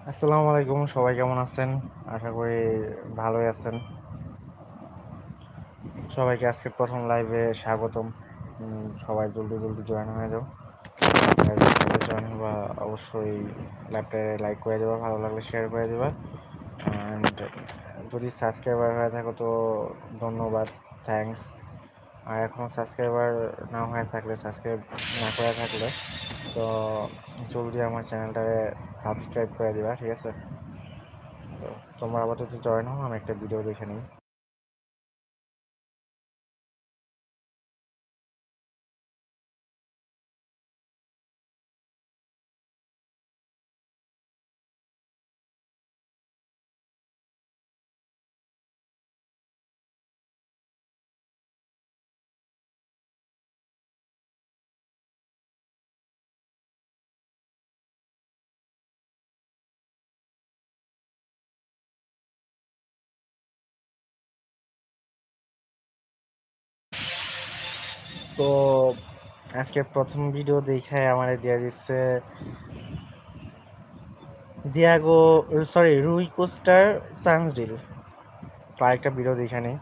আসসালামু আলাইকুম, সবাই কেমন আছেন? আশা করি ভালোই আছেন। সবাইকে আজকে প্রথম লাইভে স্বাগতম। সবাই জলদি জলদি জয়েন হয়ে যাও। জয়েন হবা অবশ্যই লাইভটায় লাইক করে দেবা, ভালো লাগলে শেয়ার করে দেবা। অ্যান্ড যদি সাবস্ক্রাইবার হয়ে থাকো তো ধন্যবাদ, থ্যাঙ্কস। আর এখনও সাবস্ক্রাইবার না হয়ে থাকলে, সাবস্ক্রাইব না করে থাকলে তো জলদি আমার চ্যানেলটারে সাবস্ক্রাইব করে দিবা, ঠিক আছে? তো তোমরা আপাতত জয়েন হও, আমি একটা ভিডিও দেখে নিই। তো আজকে প্রথম ভিডিও দেখে আমার দিয়ে দিচ্ছে দিয়াগো, সরি, রুই কোস্টার সানসডিল। তো আরেকটা ভিডিও দেখে নেই।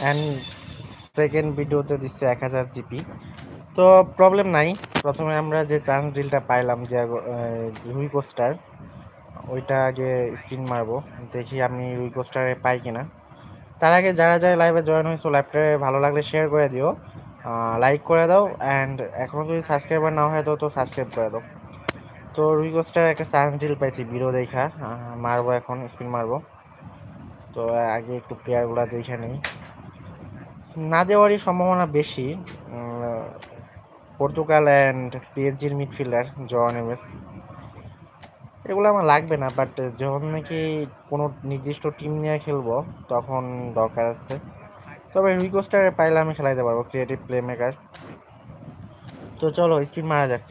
অ্যান্ড সেকেন্ড ভিডিওতে দিচ্ছে 1000 জিপি। তো প্রবলেম নাই, প্রথমে আমরা যে চান্স ডিলটা পাইলাম যে রুই কোস্টার, ওইটা আগে স্ক্রিন মারবো, দেখি আমি রুই কোস্টারে পাই কিনা। তার আগে যারা যারা লাইভে জয়েন হয়েছো, লাইভটা ভালো লাগলে শেয়ার করে দিও, লাইক করে দাও, অ্যান্ড এখনও যদি সাবস্ক্রাইবার না হয় তো সাবস্ক্রাইব করে দাও। তো রুই কোস্টার একটা চান্স ডিল পাইছি ভিডিও দেখা, মারবো, এখন স্পিন মারবো। তো আগে একটু প্লেয়ারগুলো দেখে নিই। না দেওয়ারই সম্ভাবনা বেশি। পর্তুগাল অ্যান্ড পিএসজির মিডফিল্ডার জোয়াও নেভেস, এগুলো আমার লাগবে না, বাট যখন নাকি কোনো নির্দিষ্ট টিম নিয়ে খেলবো তখন দরকার আছে। তবে রুই কোস্টারে পাইলে আমি খেলাইতে পারবো, ক্রিয়েটিভ প্লে মেকার। তো চলো স্পিন মারা যাক।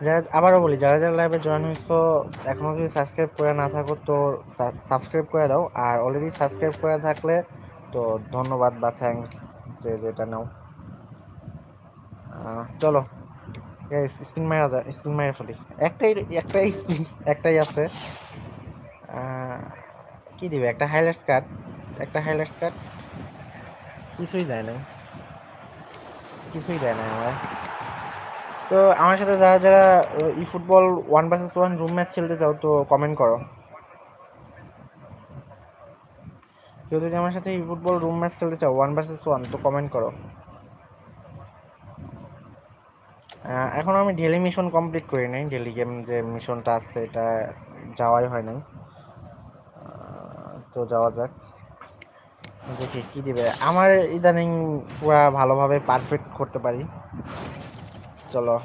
যারা, আবারও বলি, যারা যারা লাইভে জয়েন হয়েছো এখনও যদি সাবস্ক্রাইব করে না থাকো তো সাবস্ক্রাইব করে দাও, আর অলরেডি সাবস্ক্রাইব করে থাকলে তো ধন্যবাদ বা থ্যাঙ্কস, যে যেটা নাও। চলো স্পিন মারা যায়, স্পিন মারা ফেলি। একটাই একটাই স্পিন, একটাই আছে। কি দিবে? একটা হাইলাইটস কার্ড, একটা হাইলাইটস কার্ড। কিছুই দেয় না, কিছুই দেয় না আমার। তো আমার সাথে যারা যারা ই ফুটবল 1 vs 1 রুম ম্যাচ খেলতে চাও তো কমেন্ট করো। কেউ যদি আমার সাথে ই ফুটবল রুম ম্যাচ খেলতে চাও 1 vs 1 তো কমেন্ট করো। এখনও আমি ডেলি মিশন কমপ্লিট করি নাই, ডেলি গেম যে মিশনটা আছে এটা যাওয়াই হয় নাই। তো যাওয়া যাক, দেখি কি দিবে। আমার ইদানিং পুরা ভালোভাবে পারফেক্ট করতে পারি। চলো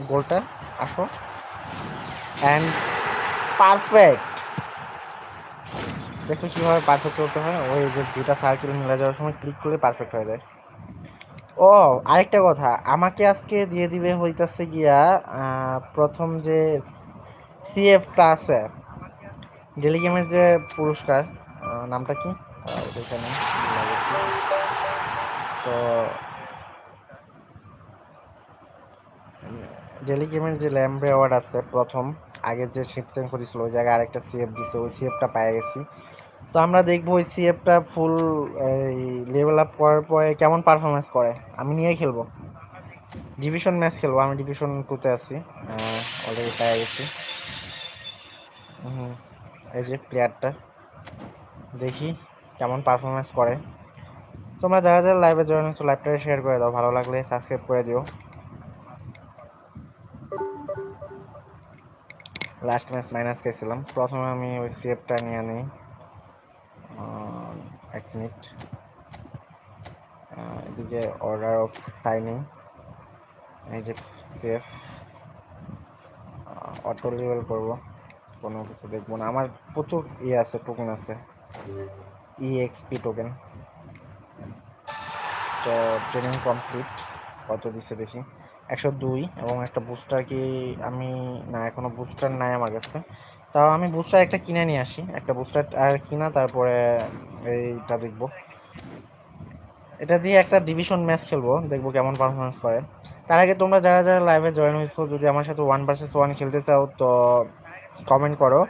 গোলটা আসো, অ্যান্ড পারফেক্ট। দেখো কীভাবে পারফেক্ট করতে হয়, ওই যে দুটা সার্কেল মিলে যাওয়ার সময় ক্লিক করলে পারফেক্ট হয়ে যায়। ও, আরেকটা কথা, আমাকে আজকে দিয়ে দিবে হইতাছে গিয়া প্রথম যে সিএফটা আছে, ডেলি গেমের যে পুরস্কার, নামটা কি এখানে তো ডেলি গেমের যে ল্যাম্বে অ্যাওয়ার্ড আছে, প্রথম আগের যে শিপ সেঞ্চুরি ছিল ওই জায়গায় আরেকটা সিএফ দিছে, ওই সিএফটা পেয়ে গেছি। তো আমরা দেখবো ওই সিএফটা ফুল এই লেভেল আপ করার পরে কেমন পারফরমেন্স করে। আমি নিয়েই খেলবো, ডিভিশন ম্যাচ খেলবো, আমি ডিভিশন 2-তে আছি, অলরেডি পেয়ে গেছি। এই যে প্লেয়ারটা, দেখি কেমন পারফরমেন্স করে। তোমরা যারা যারা লাইভে জয়েন হচ্ছো লাইভটা শেয়ার করে দাও, ভালো লাগলে সাবস্ক্রাইব করে দিও। লাস্ট ম্যাচ মাইনাস খেয়েছিলাম, প্রথমে আমি ওই সিএফটা নিয়ে নিই। 1 মিনিট, এদিকে অর্ডার অফ সাইনিং, এই যে সিএফ অটো লেভেল করবো, কোনো কিছু দেখবো না। আমার প্রচুর ইয়ে আছে, টোকেন আছে, ইএক্সপি টোকেন। তো ট্রেনিং কমপ্লিট। কত দিছে দেখি, 102। এবং একটা বুস্টার কি আমি, না এখনো বুস্টার নাই আমার কাছে। তাও আমি বুস্টার একটা কিনে নিয়ে আসি, একটা বুস্টার আর কিনা, তারপরে এইটা দেখবো। এটা দিয়ে একটা ডিভিশন ম্যাচ খেলবো, দেখবো কেমন পারফরমেন্স করে। তার আগে তোমরা যারা যারা লাইভে জয়েন হয়েছো, যদি আমার সাথে 1 vs 1 খেলতে চাও তো কমেন্ট করো।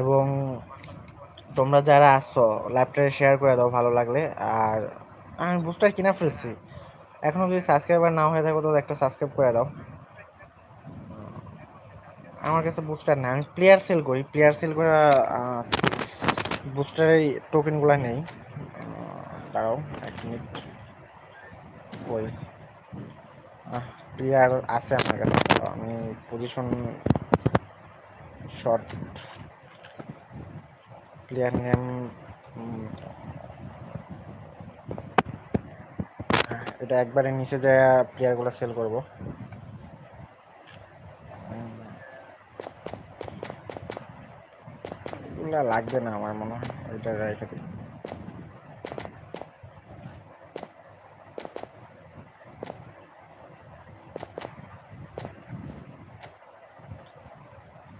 এবং তোমরা যারা আসছো লাইভটা শেয়ার করে দাও ভালো লাগলে। আর আমি বুস্টার কিনা ফেলছি, এখনো যদি সাবস্ক্রাইবার না হয়ে থাকো তো একটা সাবস্ক্রাইব করে দাও। আমার কাছে বুস্টার না, আমি প্লেয়ার সেল করি, প্লেয়ার সেল করে বুস্টারের টোকেনগুলো নেই। দাঁড়াও 1 মিনিট, ওই প্লেয়ার আছে আমার কাছে, তো আমি পজিশন শর্ট প্লেয়ার নেম, এটা একবারে নিচে যায় প্লেয়ারগুলো সেল করব। এগুলা লাগবে না আমার মনে হয়, ওইটা রেখে দিই।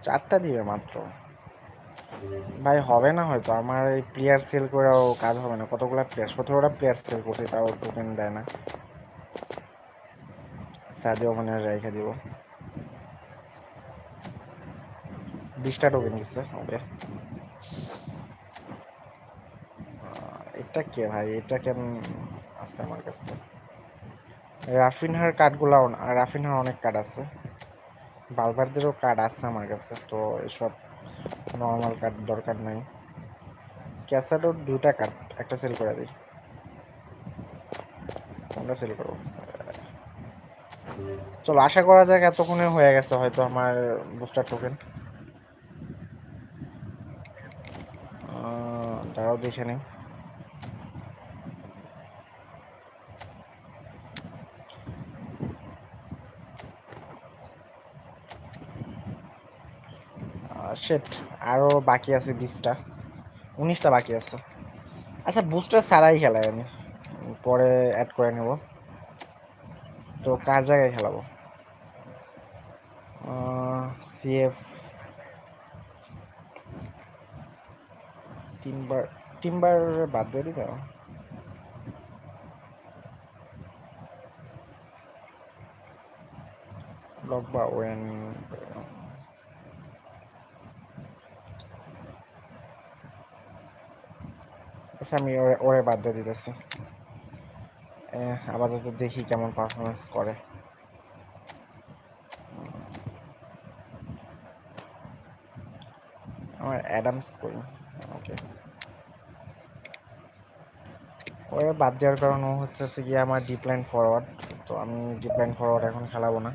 চারটা দিবে মাত্র, ভাই হবে না হয়তো, আমার এই প্লেয়ার সেল করেও কাজ হবে না। কতগুলো প্লেয়ার, 17টা প্লেয়ার সেল করছি, তাও টোকেন দেয় না। সাদিও মানে রেখে দিব, 20টা টোকেন দিচ্ছে। ওকে, এটা কে ভাই, এটা কেন আছে আমার কাছে? রাফিনহার কার্ডগুলো, রাফিনহার অনেক কার্ড আছে, বালভারদেরও কার্ড আছে আমার কাছে, তো এসব নর্মাল কার্ড দরকার নাই। ক্যাসাডোর 2টা কার্ড, একটা সেল করে দিই। কোনটা সেল করবো? চলো আশা করা যাক এতক্ষণে হয়ে গেছে হয়তো আমার বুস্টার টোকেন। তারাও দেখে নেই। শেট, আরও বাকি আছে 20টা, 19টা বাকি আছে। আচ্ছা বুস্টার ছাড়াই খেলাই আমি, পরে অ্যাড করে নেব। তো কার জায়গায় খেলাবো? সিএফ টিম্বার, টিম্বার বাদ দিয়ে দিবে। ব্লক বা ওয়েন, আচ্ছা আমি ওরে বাদ দিয়ে দিতেছি। আপাতত দেখি কেমন পারফরমেন্স করে। আমার অ্যাডামস করি, ওকে। ওরে বাদ দেওয়ার কারণ ও হচ্ছে গিয়ে আমার ডিপ্লাইন ফরওয়ার্ড, তো আমি ডিপ্লাইন ফরওয়ার্ড এখন খেলাবো না।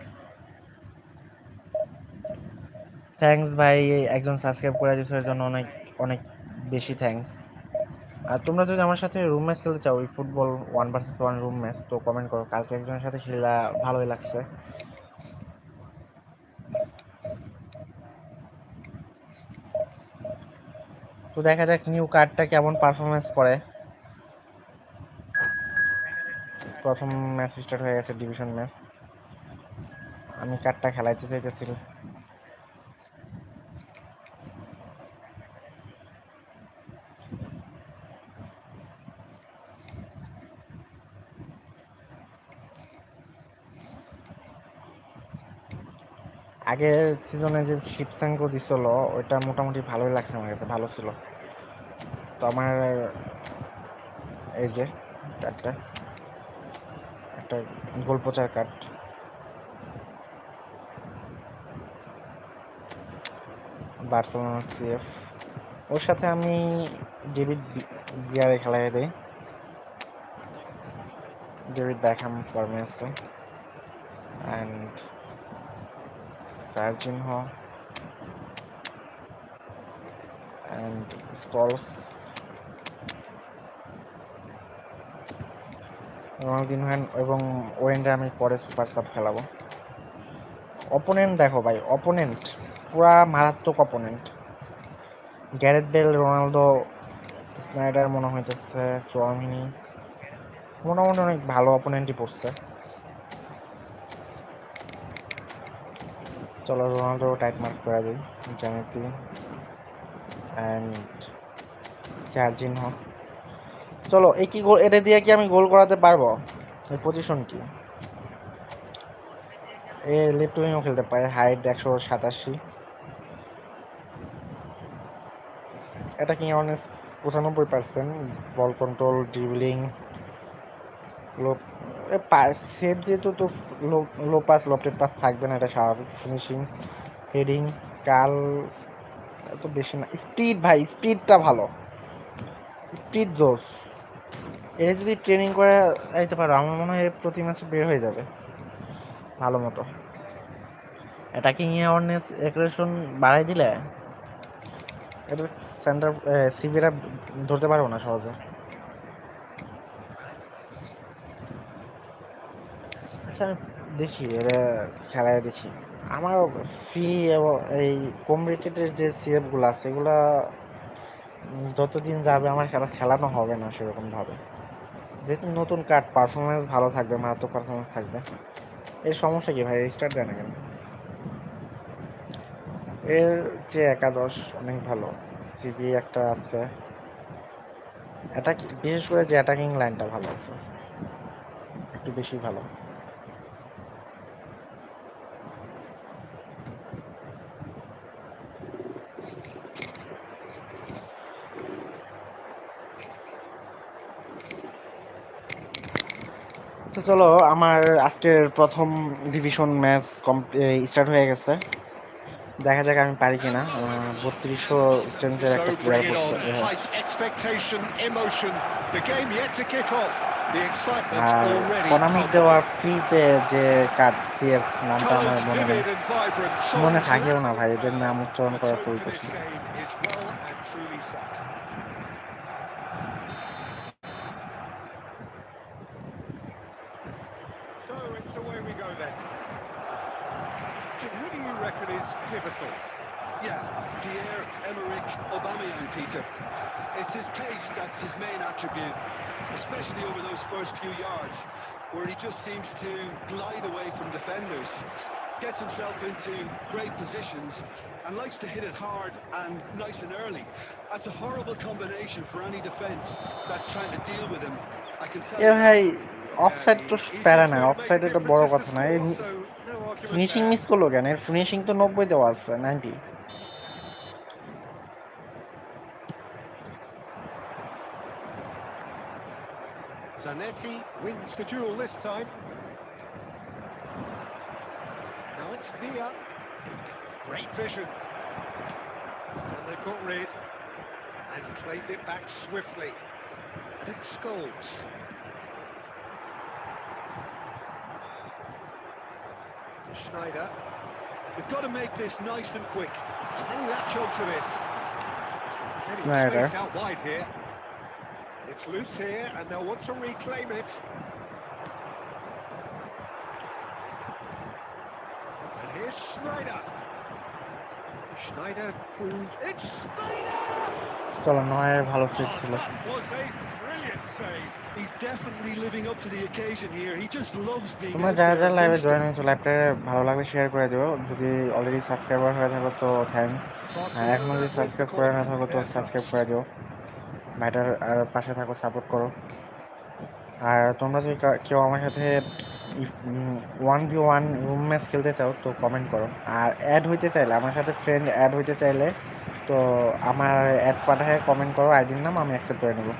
থ্যাঙ্কস ভাই, একজন সাবস্ক্রাইব করে দিচ্ছার জন্য অনেক অনেক বেশি থ্যাঙ্কস। আর তোমরা যদি আমার সাথে রুম ম্যাচ খেলতে চাও, ওই ফুটবল 1 vs 1 রুম ম্যাচ, তো কমেন্ট করো। কালকে একজনের সাথে খেলা ভালোই লাগছে। তো দেখা যাক নিউ কার্ডটা কেমন পারফরমেন্স করে। প্রথম ম্যাচ স্টার্ট হয়ে গেছে, ডিভিশন ম্যাচ। আমি কার্ডটা খেলাইতে চাইতেছি। আগের সিজনে যে শিবসাঙ্গো দিছিল ওইটা মোটামুটি ভালোই লাগছে আমার কাছে, ভালো ছিল। তো আমার এই যে কার্ডটা, একটা গোল প্রচার কার্ড, বার্সেলোনা সিএফ। ওর সাথে আমি ডেভিড গিয়ারে খেলাই দিই, ডেভিড ব্যাকহাম ফর্মে আছে, অ্যান্ড সার্জিনহো অ্যান্ড স্কলস, রোনালদিনহো এবং ওয়েন্ডে আমি পরে সুপার সাব খেলাবো। অপোনেন্ট দেখো ভাই, অপোনেন্ট পুরা মারাত্মক opponent. Gareth Bale, Ronaldo, Sneijder মনে হইতেছে, চুয়ামিনি, মোটামুটি অনেক ভালো অপোনেন্টই পড়ছে। চলো রোনাল্ডো টাইট মার্ক করে দিই, জ্যামিতি অ্যান্ড সার্জিনহো। চলো এই কি গোল, এটা দিয়ে কি আমি গোল করাতে পারবো? এই পজিশন কি? এ লেফট উইংও খেলতে পারে, হাইট 187। এটা কি অনেক 95%, বল কন্ট্রোল, ড্রিবলিং, সেভ যেহেতু তো লো পাস লফটেড পাস থাকবে না, এটা স্বাভাবিক। ফিনিশিং, হেডিং, কাল এত বেশি না। স্পিড ভাই, স্পিডটা ভালো, স্পিড জোস। এটা যদি ট্রেনিং করে আইতে পারো আমার মনে হয় প্রতি ম্যাচে বের হয়ে যাবে ভালো মতো। অ্যাটাকিং অ্যাওয়ারনেস অ্যাগ্রেশন বাড়াই দিলে এটা সেন্টার সিভিরা ধরতে পারবো না সহজে। আচ্ছা আমি দেখি এটা খেলায় দেখি। আমার ফ্রি এবং এই কম রেটেডের যে সিএফগুলো আছে এগুলা যতদিন যাবে আমার খেলানো হবে না সেরকমভাবে, যেহেতু নতুন কার্ড, পারফরমেন্স ভালো থাকবে, মারাত্মক পারফরমেন্স থাকবে। এর সমস্যা কি ভাই, স্টার্ট দেয় না কেন? এর যে একাদশ অনেক ভালো, সিবি একটা আছে, অ্যাটাকিং বিশেষ করে যে অ্যাটাকিং লাইনটা ভালো আছে, একটু বেশি ভালো। তো চলো আমার আজকের প্রথম ডিভিশন ম্যাচ স্টার্ট হয়ে গেছে, দেখা যাক আমি পারি কিনা। 3200 স্ট্রেঞ্জের একটা প্লেয়ার পড়ছে, কনামিক দেওয়া ফ্রিতে যে কার্ড সিএফ নামটা আমার মনে নেই, মনে থাকেও না ভাই, এদের নাম উচ্চারণ করা খুবই কঠিন। So it's away we go then. Jim, who do you reckon is pivotal? Yeah, Pierre-Emerick Aubameyang, Peter. It's his pace that's his main attribute, especially over those first few yards, where he just seems to glide away from defenders, gets himself into great positions, and likes to hit it hard and nice and early. That's a horrible combination for any defence that's trying to deal with him. I can tell you ভাই that. Offside তো প্যারা না, offside এটা বড় কথা না, finishing miss করলো কেন? এর ফিনিশিং তো 90 দেওয়া আছে, 90। Zanetti wins the duel this time. Now it's Villa. Great vision. And they've got rid and claimed it back swiftly. And it's Scholes. Schneider. They've got to make this nice and quick. Can he latch on to this? Plenty of Schneider. space out wide here. It's loose here, and they'll want to reclaim it. And here's Schneider. Schneider proves it's Schneider! চলো নয়ের ভালো save ছিল। That was a brilliant save. He's definitely living up to the occasion here. He just loves being তোমরা out যারা there যারা লাইভে amongst join them. হয়েছো, লাইভটা ভালো লাগলে শেয়ার করে দিও, যদি অলরেডি সাবস্ক্রাইবার হয়ে থাকো তো থ্যাঙ্কস, আর এখনো যদি সাবস্ক্রাইব করে না থাকো তো সাবস্ক্রাইব করে দিও, ভাইটার আর পাশে থাকো, সাপোর্ট করো। আর তোমরা যদি কেউ আমার সাথে 1v1 রুম ম্যাচ খেলতে চাও তো কমেন্ট করো, আর অ্যাড হইতে চাইলে, আমার সাথে ফ্রেন্ড অ্যাড হইতে চাইলে তো আমার অ্যাড পাঠায় কমেন্ট করো, আইডির নাম আমি অ্যাকসেপ্ট করে নেব।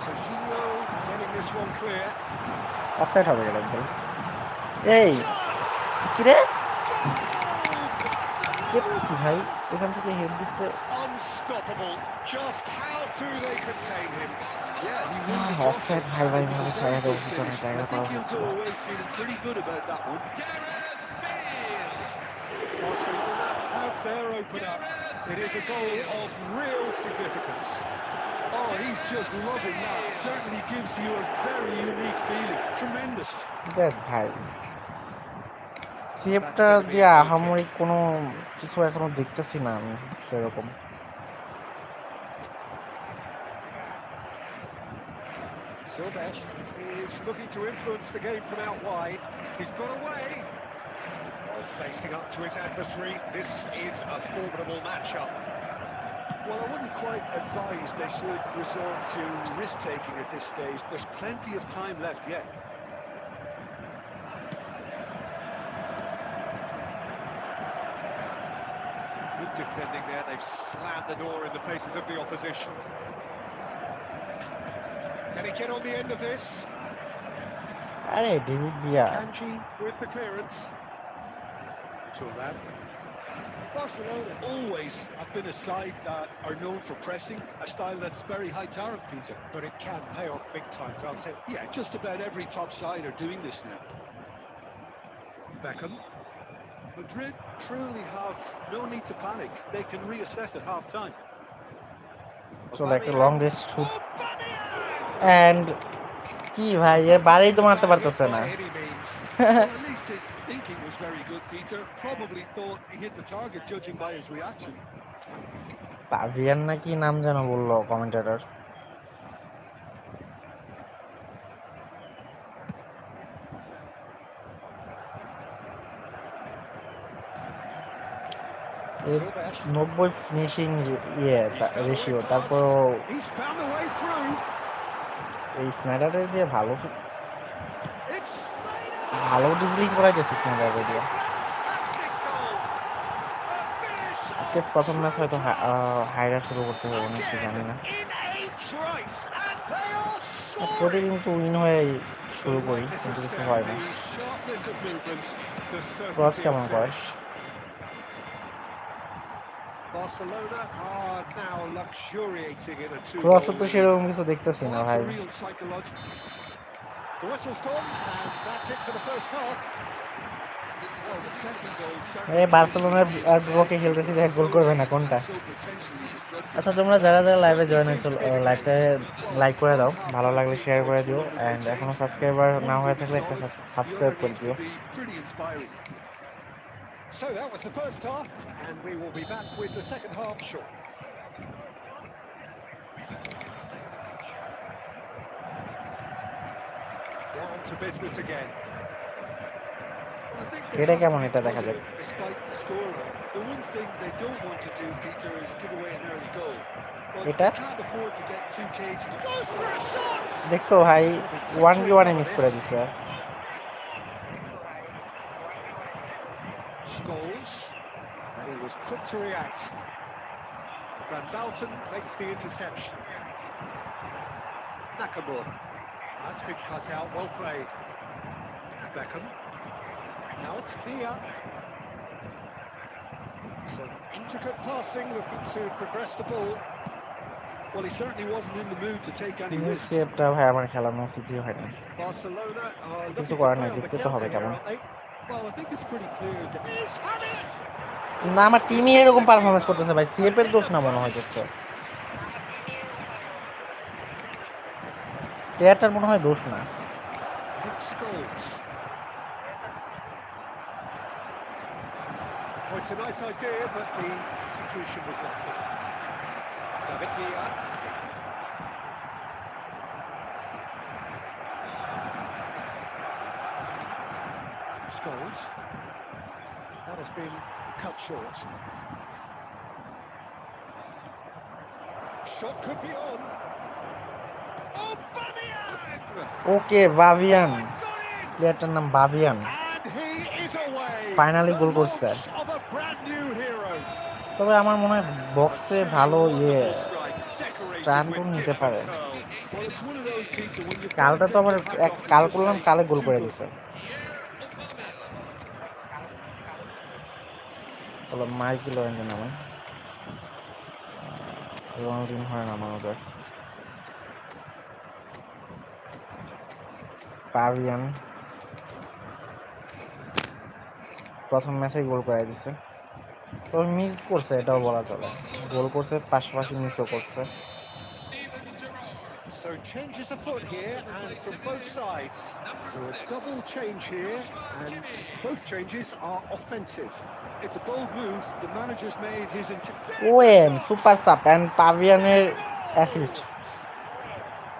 Serginho getting this one clear. Offside হবে গেল একদম। এই কিরে কি ভাই, এখান থেকে হেড দিচ্ছে। Unstoppable. Just how do they contain him? Yeah, he really dropped offside it, ভাই, and ভাই it was ভাবে a ছাড়া very দেওয়া good উচিত finish. না, I টাইগার think করা he'll হচ্ছিল। go away feeling pretty good about that one. Barcelona have their opener. It is a goal of real significance. Oh, he's just loving that. Certainly gives you a very unique feeling. Tremendous. দেখ ভাই সিএফটা going to be দিয়ে a goal kick. আহামরি কোনো কিছু এখনো দেখতেছি না আমি সেরকম। Silvesh is looking to influence the game from out wide. He's got away. Oh, facing up to his adversary. This is a formidable matchup. Well, I wouldn't quite advise they should resort to risk-taking at this stage. There's plenty of time left yet. Good defending there. They've slammed the door in the faces of the opposition. Can he get on the end of this? আরে David Villa Kanji with the clearance. Turan. Barcelona always have been a side that are known for pressing, a style that's very high tariff, Peter. But it can pay off big time, can't it? Yeah, just about every top side are doing this now. Beckham. Madrid truly have no need to panic. They can reassess at half-time. চলো একটা long range shoot and কি ভাই এ বাড়ি তো মারতে পারতেছে না। By any means. Well, at least his thinking was very good, Peter. Probably thought he hit the target, judging by his reaction. পাভিয়ান নাকি নাম যেন বললো কমেন্টেটর। Silvesh. 90 ফিনিশিং রেশিও, তারপর He's found a way through. এই স্নাইডারের দিয়ে ভালো It's ভালো ডিজলিং করা গেছে স্নাইডারের দিয়ে। fantastic goal. A finish. আজকে প্রথম ম্যাচ হয়তো হাইরা শুরু করতে হবে নাকি জানি না। In a trice, and they are soaring. প্রতিদিন তো উইন হয়ে শুরু The করি lightness কিন্তু of কিছু step, হয় না। the sharpness of movement, the Cross certainty কেমন of করে? finish. Barcelona are now luxuriating in a cross two-goal তো lead. সেরকম কিছু দেখতেছি Well, না that's ভাই। a real psychological. The whistle's gone, and that's it for the first half. Well, the second goal এই certainly বার্সেলোনার is আর ব্লকে খেলতেছি, এক গোল করবে না কোনটা? so potentially destructive. আচ্ছা তোমরা যারা যারা লাইভে জয়েন Certainly হয়েছো seems to be the লাইভে case. লাইক করে দাও, Both ভালো half-time লাগলে team শেয়ার করে talks দিও, will undergo এন্ড এখনো change. সাবস্ক্রাইবার না One হয়ে will be থাকলে একটা solid, the সাবস্ক্রাইব other করে needs দিও। to be pretty inspiring. So that was the first half, and we will be back with the second half shortly. Down to business again. I think they এটা have to কেমন be এটা দেখা যাক। positive despite the scoreline. The one thing they don't want to do, Peter, is give away an early goal. But এটা? they can't afford to get too cagey. Goes for a shot! দেখছো ভাই 1v1 miss করে দিছে। Scholes, and he was quick to react. Van Dalton makes the interception. Nakamura. That's been cut out, well played. Beckham. Now it's Villa. Some intricate passing, looking to progress the ball. Well, he certainly wasn't in the mood to take any risks. সেভটা ভাই আমার খেলানো উচিতই হয় না। Barcelona are কিছু looking to করার play নাই, on the দেখতে তো হবে counter here, কেমন। aren't they? Well, I think it's pretty clear that He's had it! না আমার টিমই এরকম পারফরমেন্স করতেছে ভাই, সিএফ এর দোষ না মনে হইতেছে, প্লেয়ারটার মনে হয় দোষ না। It's Scholes. Oh, it's a nice idea, but the execution was lacking. David Villa. Scholes. That has been cut short. Shot could be on. Oh, Aubameyang! Okay বাভিয়ান, Oh, it's got in! প্লেয়ারটার নাম বাভিয়ান, And he is away. Finally The goal করছে। launch of a brand new hero. তবে আমার মনে হয় বক্সে ভালো wonderful strike, decorated টান with টুন dip নিতে and পারে। curl. Well, it's one of those, Peter, when you've got কালটা to তো take আবার your hat off and কাল just করলাম, say, কালে গোল too করে good. দিছে। চলো মাইকেল ওয়েন্ডে নামে, রোনালদিন হয় নামানো যাক। পাভিয়ান প্রথম ম্যাচেই গোল করে দিছে, তবে মিস করছে এটাও বলা চলে, গোল করছে পাশাপাশি মিসও করছে। So changes afoot here, and from both sides. So a double change here, and both changes are offensive. It's a bold move. The manager's made his own super sub and পাভিয়ানের assist.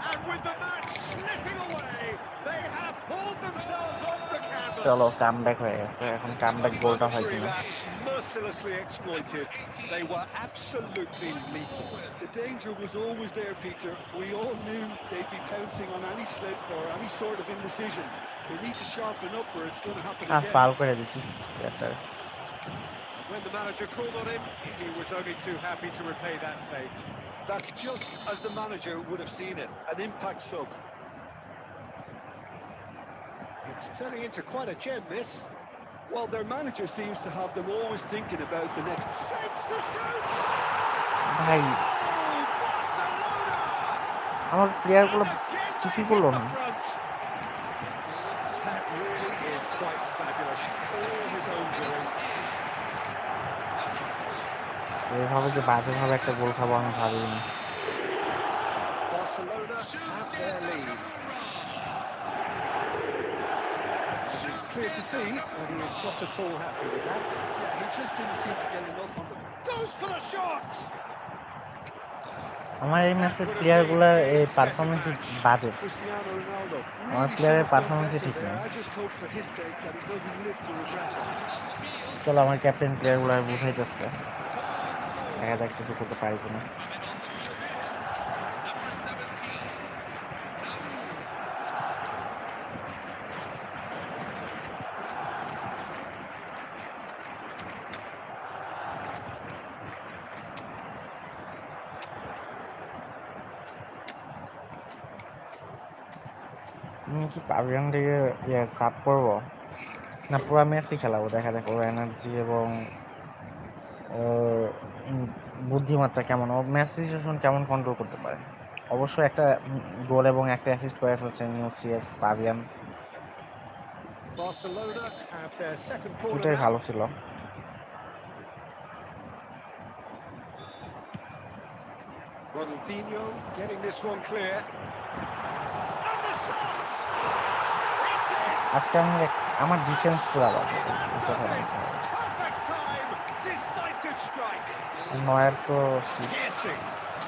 And with the match slipping away, they have pulled themselves off the canvas. চলো comeback হয়ে গেছে, এখন comeback গোলটা হয় Momentary কিনা। lapse mercilessly exploited. They were absolutely lethal. The danger was always there, Peter. We all knew they'd be pouncing on any slip or any sort of indecision. They need to sharpen up or it's going to happen আর again. Foul করে দিছি। When the manager called on him, he was only too happy to repay that fate. That's just as the manager would have seen it, an impact sub. It's turning into quite a gem, this. Well, their manager seems to have them always thinking about the next... Shapes to shoot! ভাই Oh, Barcelona! আমার প্লেয়ারগুলো কিছুই করলো না। That really is quite fabulous. All his own doing. এভাবে যে বাজেভাবে একটা গোল খাবো আমি ভাবিনি। Barcelona have their lead. And it's clear to see that he is not at all happy with that. Yeah, he just didn't seem to get enough on the... Goes for the shot! আমার এই ম্যাচের প্লেয়ারগুলোর এই পারফরমেন্সই বাজে। Cristiano Ronaldo. আমার Really প্লেয়ারের should have done পারফরমেন্সই better ঠিক there. না। I just hope for his sake that he doesn't live to regret that. চলো আমার ক্যাপ্টেন প্লেয়ারগুলো বুঝাইতেছে, দেখা যাক কিছু করতে পারি কিনা। আমি কি পাভিয়ান থেকে সাব করবো না পুরো ম্যাচই খেলাবো, দেখা যাক ওর এনার্জি এবং ওর বুদ্ধিমত্তা কেমন, ও ম্যাচ সিচুয়েশন কেমন কন্ট্রোল করতে পারে। অবশ্যই একটা গোল এবং একটা অ্যাসিস্ট করে ফেলছে নিউ সিএস পাভিয়ান, Barcelona have their second corner দুটাই now. ভালো ছিল। Ronaldinho getting this one clear. And the shot! আজকে আমার ডিফেন্স পুরো বাজে, Perfect time! Decisive strike! নয়ার তো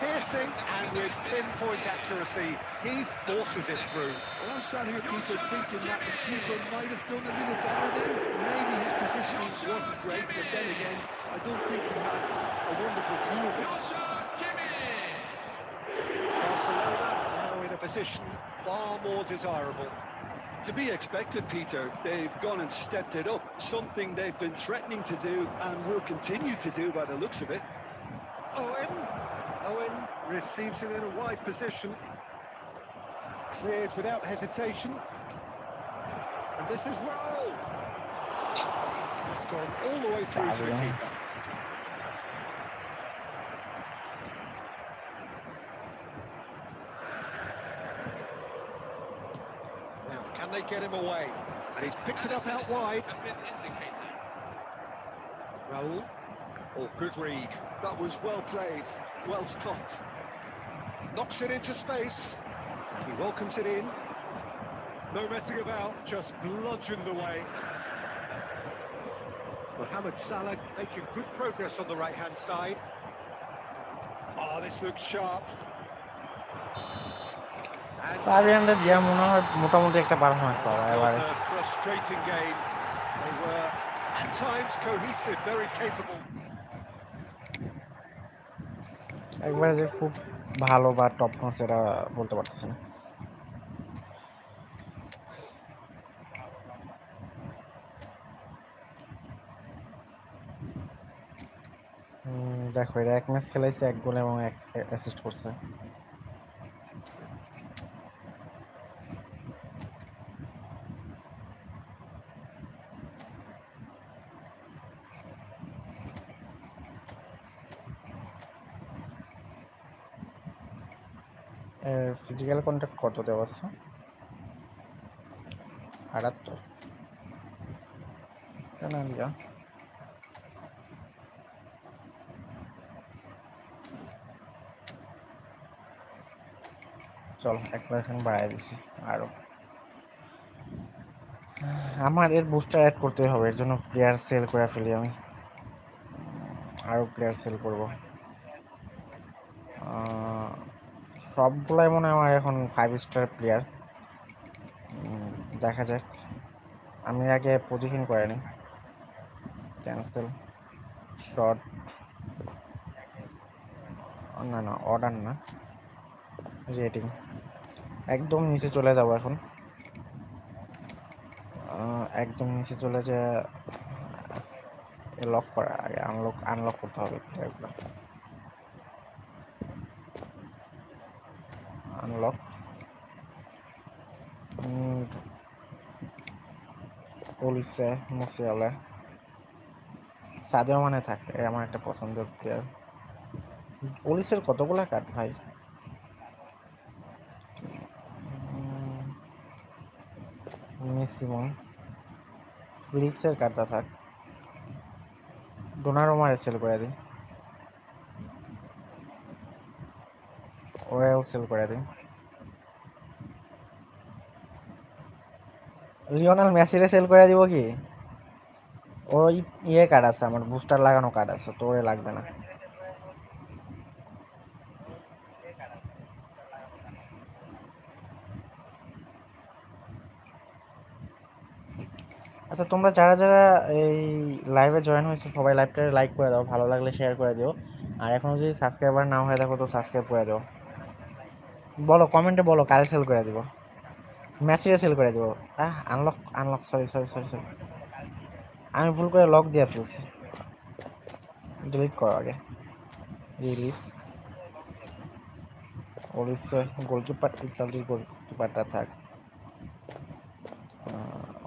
Piercing, and with pinpoint accuracy, he forces it through. Well, I'm sat here, Peter, thinking that the keeper might have done a little better then. Maybe his positioning wasn't great, but then again, I don't think he had a wonderful view of it. Barcelona now in a position far more desirable. To be expected, Peter. They've gone and stepped it up, something they've been threatening to do and will continue to do by the looks of it. Owen receives it in a wide position. Cleared without hesitation. And this is Raul. It's gone all the way through to the keeper. Now, can they get him away? And he's picked it up out wide. Raul. Oh, good read. That was well played, well stopped. Knocks it into space. He welcomes it in. No messing about, just bludgeoned away. Mohamed Salah making good progress on the right-hand side. Oh, this looks sharp. পাভিয়ানদের দিয়া মনে হয় মোটামুটি একটা performance পাওয়া It was এবারে। a frustrating game. They were at times cohesive, very capable. একবারে যে খুব ভালো বা টপ নচ এটা বলতে পারতেছি না। দেখো এটা এক ম্যাচ খেলাইছে, এক গোল এবং এক অ্যাসিস্ট করছে। ফিজিক্যাল কন্ট্যাক্ট কত দেওয়া আছে? 78 কেন লিয়া চল 1% বাড়াই দিছি আরো। আমার এর বুস্টার অ্যাড করতে হবে, এর জন্য প্লেয়ার সেল করে ফেলি আমি, আরও প্লেয়ার সেল করব। সবগুলাই মনে হয় আমার এখন 5 স্টার প্লেয়ার। দেখা যাক, আমি আগে পজিশন করে নিই। ক্যান্সেল, শর্ট, না না অর্ডার না, রেটিং একদম নিচে চলে যাব এখন। একদম নিচে চলে যে লক করা, আগে আনলক করতে হবে প্লেয়ারগুলো। আনলক, ওলিসে, মুসিয়ালে, সাদিও মানে থাকে আমার একটা পছন্দের প্লেয়ার। ওলিসের কতগুলো কার্ড ভাই, সিমন, ফিলিক্সের কার্ডটা থাক, ডোনারুমারে সেল করে দিই, ওরেও সেল করে দিই, লিওনেল মেসিরে সেল করে দিব কি? ওই ইয়ে কার্ড আছে আমার, বুস্টার লাগানো কার্ড আছে, তো ওরে লাগবে না। আচ্ছা তোমরা যারা যারা এই লাইভে জয়েন হয়েছে সবাই লাইভটা লাইক করে দাও, ভালো লাগলে শেয়ার করে দিও, আর এখনো যদি সাবস্ক্রাইবার না হয়ে থাকো তো সাবস্ক্রাইব করে দাও। বলো কমেন্টে বলো কারে সেল করে দিব। মেসিরে সেল করে দিব। Unlock unlock, sorry sorry sorry sorry, আমি ভুল করে লক দিয়ে ফেলছি, ডিলিট করো আগে। রিলিজ, ওলিসে, গোলকিপার, ইতালির গোলকিপারটা থাক,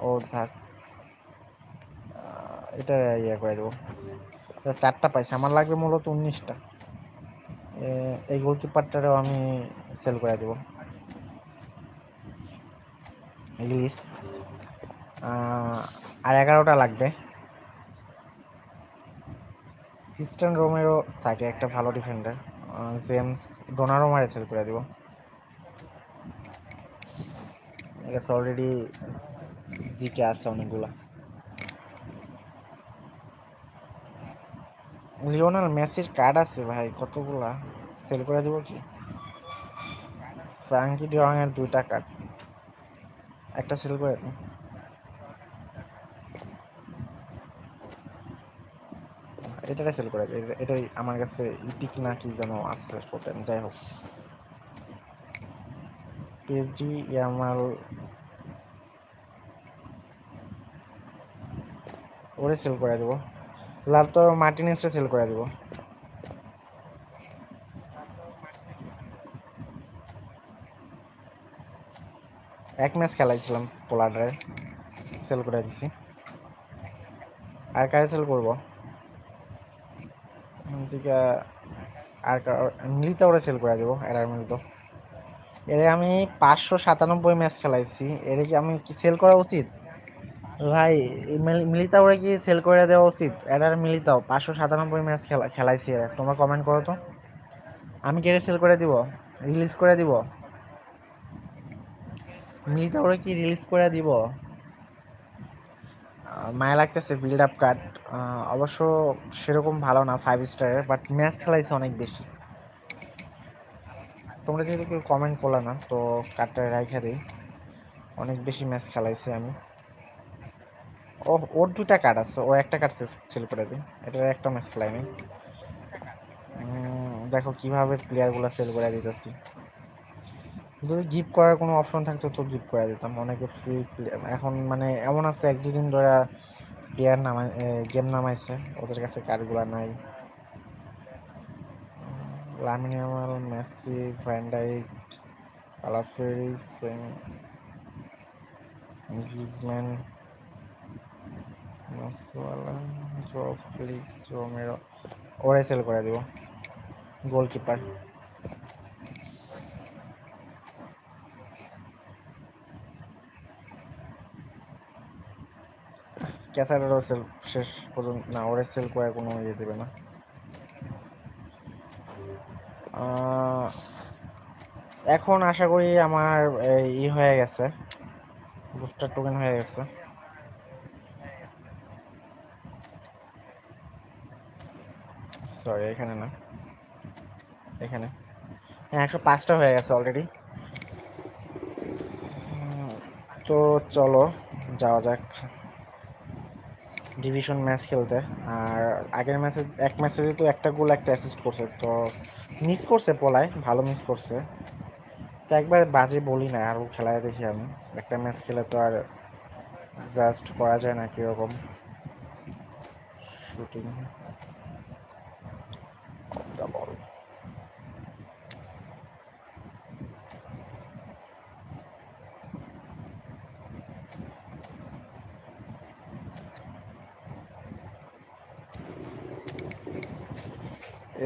ও থাক, এটা ইয়ে করে দেবো। 4টা পাইছে, আমার লাগবে মূলত 19টা। এই গোলকিপারটারও আমি সেল করে দেবো। ইংলিশ, আর 11টা লাগবে। ক্রিস্টিয়ান রোমেরো থাকে একটা ভালো ডিফেন্ডার, জেমস, ডোনারুমারে সেল করে দেবো। অলরেডি জিকে আছে অনেকগুলা। লিওনেল মেসির কার্ড আছে ভাই কতগুলা, সেল করে দেবো কি? ফ্রাঙ্কি ডিয়ং এর 2টা কার্ড, একটা সেল করে দিই। এটাকে সেল করে দিই, এটাই আমার কাছে ইপিক না কি যেন আছে টোটেম, যাই হোক। পিএসজি ইয়ামাল, ওরে সেল করে দেবো। লাতো মার্টিনেসটা সেল করে দেবো। এক ম্যাচ খেলাইছিলাম পোলার্ডে, সেল করে দিছি। আর কারে সেল করবো ঠিক, আর মিলিতা ওরে সেল করে দেবো। এরা মিলিত, এর আমি 597 ম্যাচ খেলাইছি, এর কি আমি কি সেল করা উচিত ভাই? মিলিতা ওরে কি সেল করে দেওয়া উচিত? এরার মিলিতাও 597 ম্যাচ খেলাইছি, তোমরা কমেন্ট করো তো, আমি কেড়ে সেল করে দিব, রিলিজ করে দিব? মিলিতা ওরে কি রিলিজ করে দিব? মায়া লাগতেছে। বিল্ড আপ কার্ড অবশ্য সেরকম ভালো না 5 স্টারের, বাট ম্যাচ খেলাইছে অনেক বেশি। তোমরা যেহেতু কেউ কমেন্ট করলে না তো কার্ডটা রাইখা দিই, অনেক বেশি ম্যাচ খেলাইছি আমি। ওর 2টা কার্ড আছে, ও একটা কার্ড সেল করে দিই, এটার একটা ম্যাচ খেলাইনি। দেখো কিভাবে প্লেয়ারগুলো সেল করে দিতেছি। যদি গিফট করার কোনো অপশন থাকতো তো গিফট করে দিতাম, অনেকে ফ্রি এখন মানে এমন আছে 1-2 দিন ধরে প্লেয়ার নামায়, গেম নামাইছে, ওদের কাছে কার্ডগুলো নাই। Lamine Yamal, Messi, Van Dijk, আলাফেরি, Griezmann, Musiala, Joao Felix, Romero, ওরে সেল করে দিব। গোলকিপার, ক্যাসারেরও সেল শেষ পর্যন্ত না, ওরে সেল করে কোনো ইয়ে দেবে না। এখন আশা করি আমার হয়ে গেছে, বুস্টার টোকেন হয়ে গেছে। সরি, এখানে না, এখানে। হ্যাঁ, 105টা হয়ে গেছে অলরেডি। তো চলো যাওয়া যাক ডিভিশন ম্যাচ খেলতে। আর আগের ম্যাচে এক ম্যাচে তো একটা গোল একটা অ্যাসিস্ট করছে, তো মিস করছে পোলায়, ভালো মিস করছে। তো একবার বাজে বলি না, আরও খেলায় দেখি আমি। একটা ম্যাচ খেলে তো আর জাস্ট করা যায় না কীরকম শুটিং অফ দ্য বল।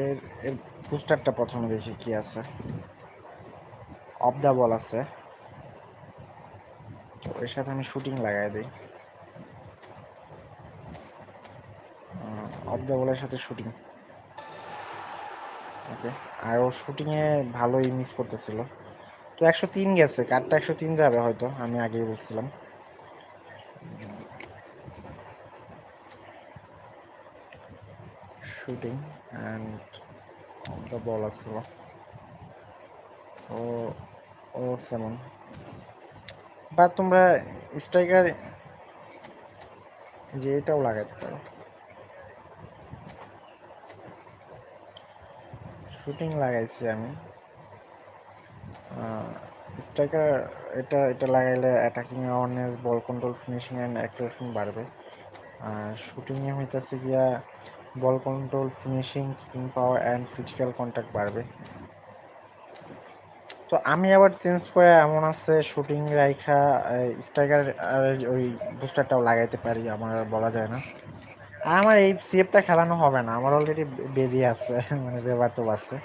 এর এর পোস্টারটা প্রথমে দেখি কি আছে। অফ দ্য বল আছে, তো এর সাথে আমি শুটিং লাগাই দিই। অফ দ্য বলের সাথে শুটিং, ওকে। আর ও শুটিংয়ে ভালোই মিস করতেছিল। তো 103 গেছে, কার্ডটা 103 যাবে হয়তো, আমি আগেই বলছিলাম। Shooting and of the ball আসছিল। ও ও সেমন, বা তোমরা স্ট্রাইকার যে এটাও লাগাইতে পারো। শুটিং লাগাইছি আমি। স্ট্রাইকার এটা এটা লাগাইলে attacking awareness, ball control, finishing and accuracy বাড়বে। আর শুটিংয়ে হইতেছে গিয়া ball control, finishing, kicking power and physical contact বাড়বে। তো আমি আবার চেঞ্জ করে এমন আছে শুটিং রাইখা স্ট্রাইকার ওই বুস্টারটাও লাগাইতে পারি, আমার বলা যায় না। আর আমার এই সিএফটা খেলানো হবে না, আমার অলরেডি বেরিয়ে আছে মানে বেবাতো আছে।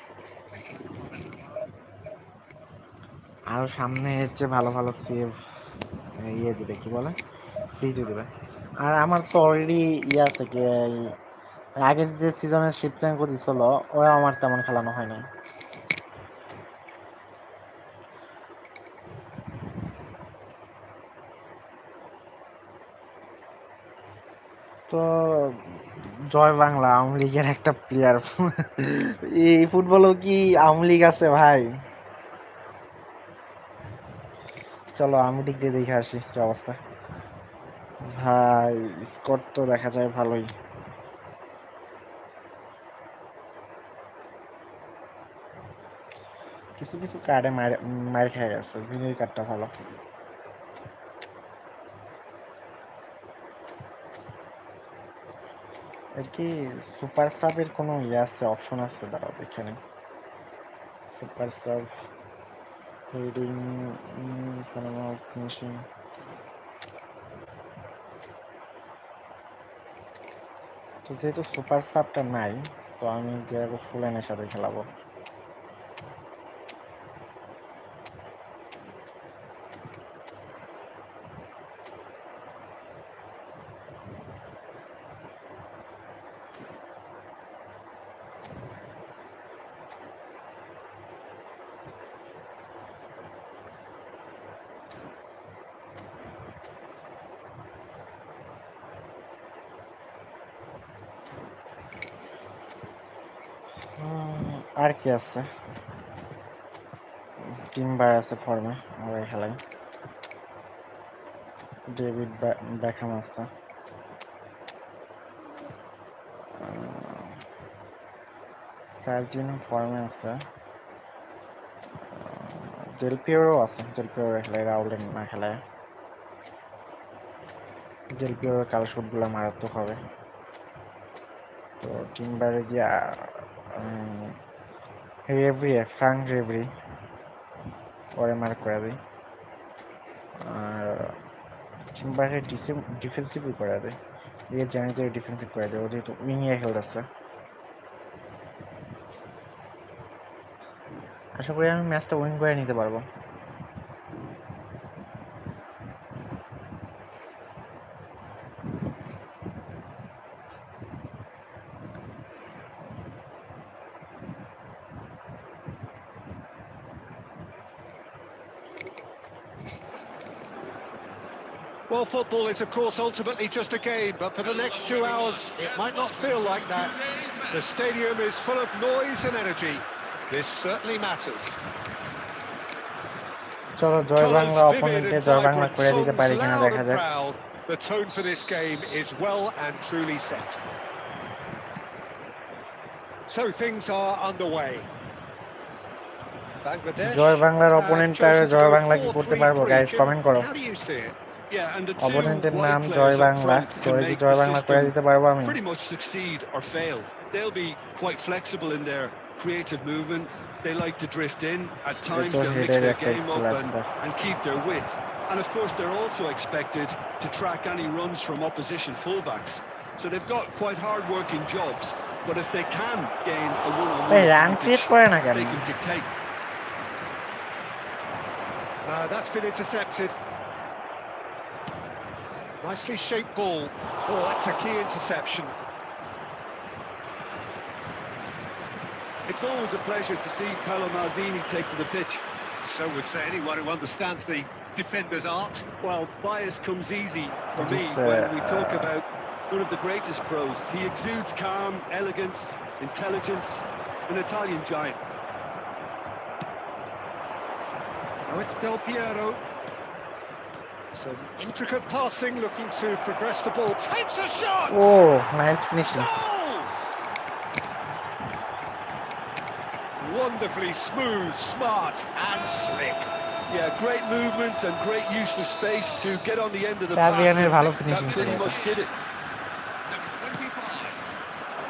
আরও সামনে হচ্ছে ভালো ভালো সিএফ দেবে, কি বলে, ফ্রিতে দেবে। আর আমার তো অলরেডি আছে কি আগের যে সিজনের শিপচ্যাঙ্কো দিছিল, ওরা আমার তেমন খেলানো হয় নাই। তো জয় বাংলা, আওয়ামী লীগের একটা প্লেয়ার এই ফুটবলও কি আওয়ামী লীগ আছে ভাই? চলো আমি ডিগ্রি দেখে আসি কি অবস্থা। ভাই স্কোর তো দেখা যায় ভালোই। কিছু কিছু কার্ডে মার খেয়ে গেছে, ভিনির কার্ডটা ভালো। এর কি সুপার সাবের কোনো আছে, অপশন আছে? দাঁড়াও দেখে নিই। Super sub, heading, finishing. তো যেহেতু সুপার সাবটা নাই, তো আমি ডিয়াগো ফুলেনের সাথে খেলাবো। আর কি আছে? টিম্বার আছে ফর্মে, ওই খেলাই। ডেভিড বেকহাম আছে। সার্জিনো ফর্মে আছে। ডেল পিওরও আছে, ডেল পিওর খেলায়, রাউলের না খেলায়। ডেল পিওর কাল শুটগুলো মারাত্মক হবে। তো টিম্বারে গিয়া রেভরি, ফ্রাঙ্ক রেভরি পরে মার্ক করে দিই। আর টিম্বারে ডিফেন্সিভই করে দেয়, দিয়ে জানি যে ডিফেন্সিভ করে দেয়, ও যেহেতু উইংয়ে খেলতেছে। আশা করি আমি ম্যাচটা উইন করে নিতে পারবো। Well, football is, of course, ultimately just a game, but for the next 2 hours, it might not feel like that. The stadium is full of noise and energy. This certainly matters. চলো জয় Colours Bangla vivid অপোনেন্টে and Joy Bangla vibrant, করে দিতে songs পারি কিনা loud দেখা and যাক। proud. The tone for this game is well and truly set. So things are underway. Bangladesh জয় বাংলার have অপোনেন্টটার chosen to Joy go Bangla কি করতে পারবো 4-3-3. গাইস, Jim, কমেন্ট করো। how do you see it? Yeah, and the two অপোনেন্টের নাম wide Joy players up Bangla, front can তোরে কি make Joy the Bangla করে system দিতে পারবো আমি? pretty much succeed or fail. They'll be quite flexible in their creative movement. They like to drift in. At times তো they'll mix হেডের their একটা game school up আছে। and keep their width. And of course they're also expected to track any runs from opposition fullbacks. So they've got quite hard-working jobs. But if they can gain a one-on-one run create advantage, করে না কেন? they can dictate. That's been intercepted. Nicely shaped ball. Oh, that's a key interception. It's always a pleasure to see Paolo Maldini take to the pitch. So would say anyone who understands the defender's art. Well, bias comes easy for me when we talk about one of the greatest pros. He exudes calm, elegance, intelligence, an Italian giant. Now it's Del Piero. Some intricate passing, looking to progress the ball. Takes a shot! Oh, nice finishing. Goal! Wonderfully smooth, smart and slick. Yeah, great movement and great use of space to get on the end of the Fabian's ভালো pass. finishing That pretty ছিল। much did it.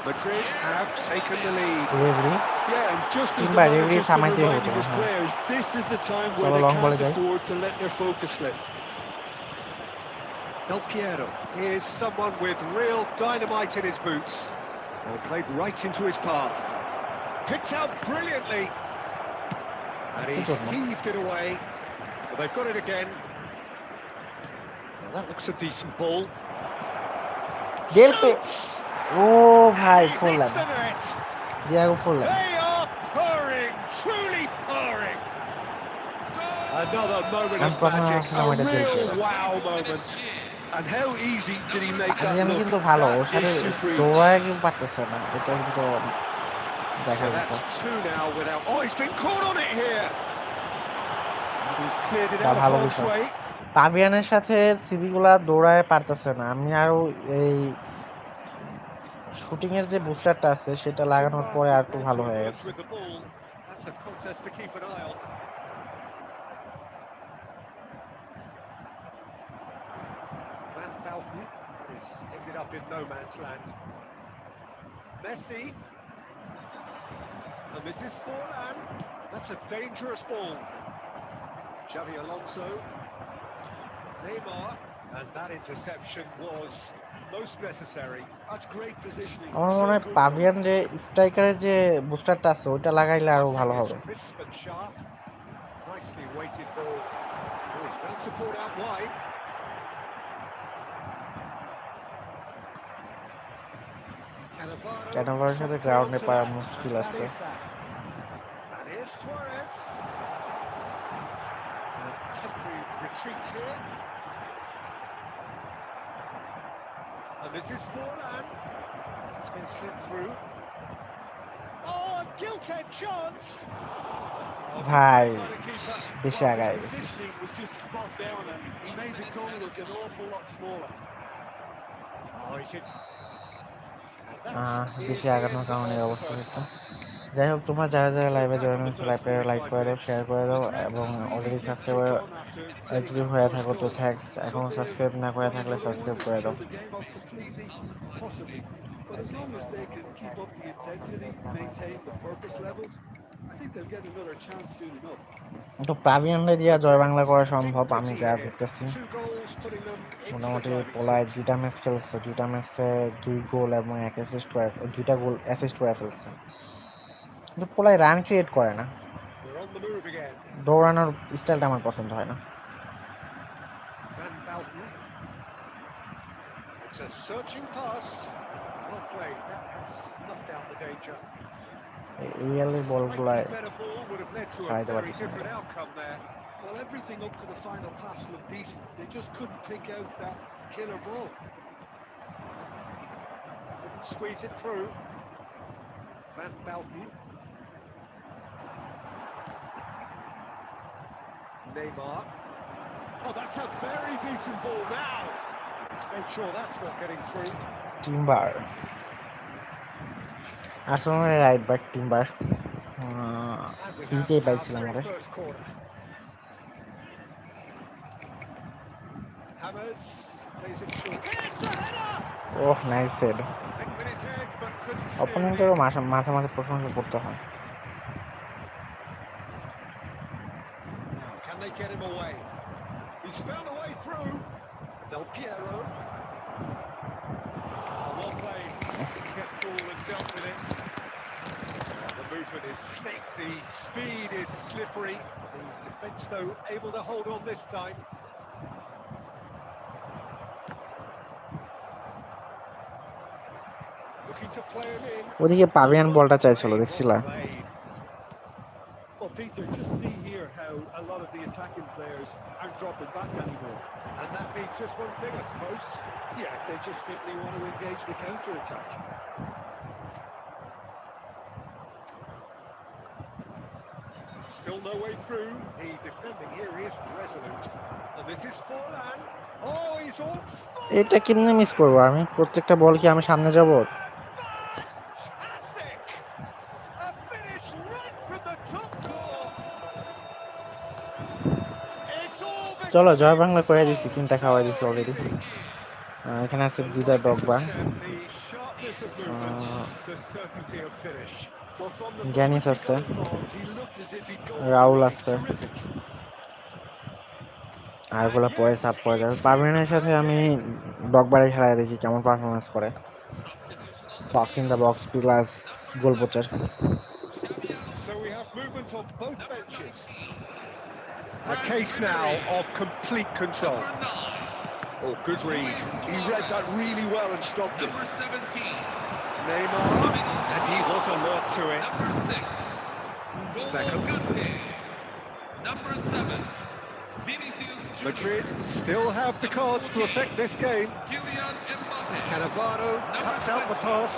Madrid have taken the lead. Referee Yeah, and just as the কিংবা referee manager's been থামাইতে reminding হতো। his players, this is the time where চলো they long বলে can't যাই। afford to let their focus slip. Del Piero is someone with real dynamite in his boots. Well, played right into his path. Picked out brilliantly. And he's heaved it away. Well, they've got it again. Well, that looks a decent ball. গেলপে ও ভাই He's ফুললাম hits the net. Diego ফুললাম। They are purring, truly purring. Another moment I'm of প্রথমে magic, ভাবছিলাম a এটা real গেলপে। wow moment. And how easy did he make that আজকে look? কিন্তু ভালো, ওর That সাথে is supreme. দৌড়ায় কেউ পারতেছে না, এটা কিন্তু So দেখার that's বিষয়। two now without. Oh, he's been caught on it here. And he's cleared it তা out of ভালো harm's বিষয়। way. পাভিয়ানের সাথে সিবিগুলা দৌড়ায় পারতেছে না, আমি আরো এই শুটিং এর যে বুস্টারটা আছে সেটা লাগানোর পরে আর একটু ভালো হয়ে গেছে। With the ball, that's a contest to keep an eye on. Van Balken is ended up in no man's land. Messi. And this is Forlan. That's a dangerous ball. Xavi Alonso. Neymar. And that interception was most necessary. That's great positioning. আমার So মনে হয় good. পাভিয়ান যে স্ট্রাইকারের যে বুস্টারটা আছে ওইটা লাগাইলে আরো ভালো হবে। Crisp and sharp. Nicely weighted ball. Oh, he's found support out wide. ক্যানাভারের সাথে গ্রাউন্ডে পাওয়া মুশকিল আছে। And here's Suarez. A temporary retreat here. And this is Forlan. It's been slipped through. Oh, a gilt-edged chance. ভাই Goalkeeper, বেশি well, আগায় his গেছে। positioning was just spot on and he made the goal look an awful lot smaller. Oh, he should. And that is বেশি the আগানোর end কারণে এই of the অবস্থা first হয়েছে। half. যাই হোক, তোমরা যারা যারা লাইভে Back জয়েন on the হয়েছো first লাইভটা লাইক 45 করে দাও, minutes. শেয়ার করে দাও Madrid এবং really already did subscriber take on after getting যদি that হয়ে first থাকো তো goal. থ্যাঙ্কস, এখনো Could they সাবস্ক্রাইব না করে have থাকলে won another সাবস্ক্রাইব one করে and দাও। kill the game off completely? Possibly. But as long as they can keep up the intensity, maintain the purpose levels, I think they'll get another chance soon enough. তো প্রাভিয়ানলে দিয়া জয় বাংলা করা সম্ভব, আমি যা দেখতেছি। Two goals putting them into the মোটামুটি driving পোলায় seat. 2টা ম্যাচ খেলছে, 2টা ম্যাচে 2 গোল এবং 1 অ্যাসিস্ট করে, 2টা গোল অ্যাসিস্ট করে ফেলছে। কিন্তু পোলায় রান ক্রিয়েট করে না, We're on the move again. দৌড়ানোর স্টাইলটা আমার পছন্দ হয় না। Van Balken. It's a searching pass. Well played. That has snuffed out the danger. এই real বলগুলায় Slightly better ball would have led to a Try the very opposite. different outcome there. Well, everything up to the final pass looked decent. They just couldn't pick out that killer ball. Couldn't squeeze it through. Van Belten. Neymar. Oh, that's a very decent ball now. Let's make sure that's not getting through. Timber আসলে right back Timber And we have সিতেই our পাইছিলাম very ওরে। first corner. Hammers plays it short. Here's the header! Oh nice head. Hit with his head, but couldn't steer it অপোনেন্টেরও in. মাঝে মাঝে প্রশংসা করতে হয়। Now, can they get him away? He's found a way through. Del Piero. Well played. Kept cool and dealt with it. The movement is slick. The speed is slippery. The defence, though, able to hold on this time. Looking to play him in. ওদিকে পাভিয়ান বলটা চাইছিল দেখছিলা? Well played. Well, Peter, just see here how a lot of the attacking players aren't dropping back anymore. And that means just one thing, I suppose. Yeah, they just simply want to engage the counter-attack. Still no way through. The defending here is resolute. And this is Forlan. Oh, he's on fire! এটা কেমনে miss করবো আমি? প্রত্যেকটা বল কি আমি সামনে যাব? Fantastic! A finish right from the top drawer. It's all চলো becoming জয় বাংলা করে দিছি, so, 3টা খাওয়াই দিছি so অলরেডি। easy. এখানে আছে The Didar lightness of ডগবা, step, the sharpness of movement, the certainty of finish. Well, from the জ্ঞানিস moment he আছে, got involved, he looked as if he'd go on Rahul the আছে, terrific. আর গুলা পরে sub করে যাবে। পারভিনের সাথে আমি ডগবারে খেলায় দেখি কেমন পারফরমেন্স করে। Fox in the box plus goal pochard. So we have movement on both benches. A case now of complete control. Oh, good read. He read that really well and stopped it. Neymar, and he was alert to it. Beckham. Madrid still have the cards to affect this game. Cannavaro cuts out the pass.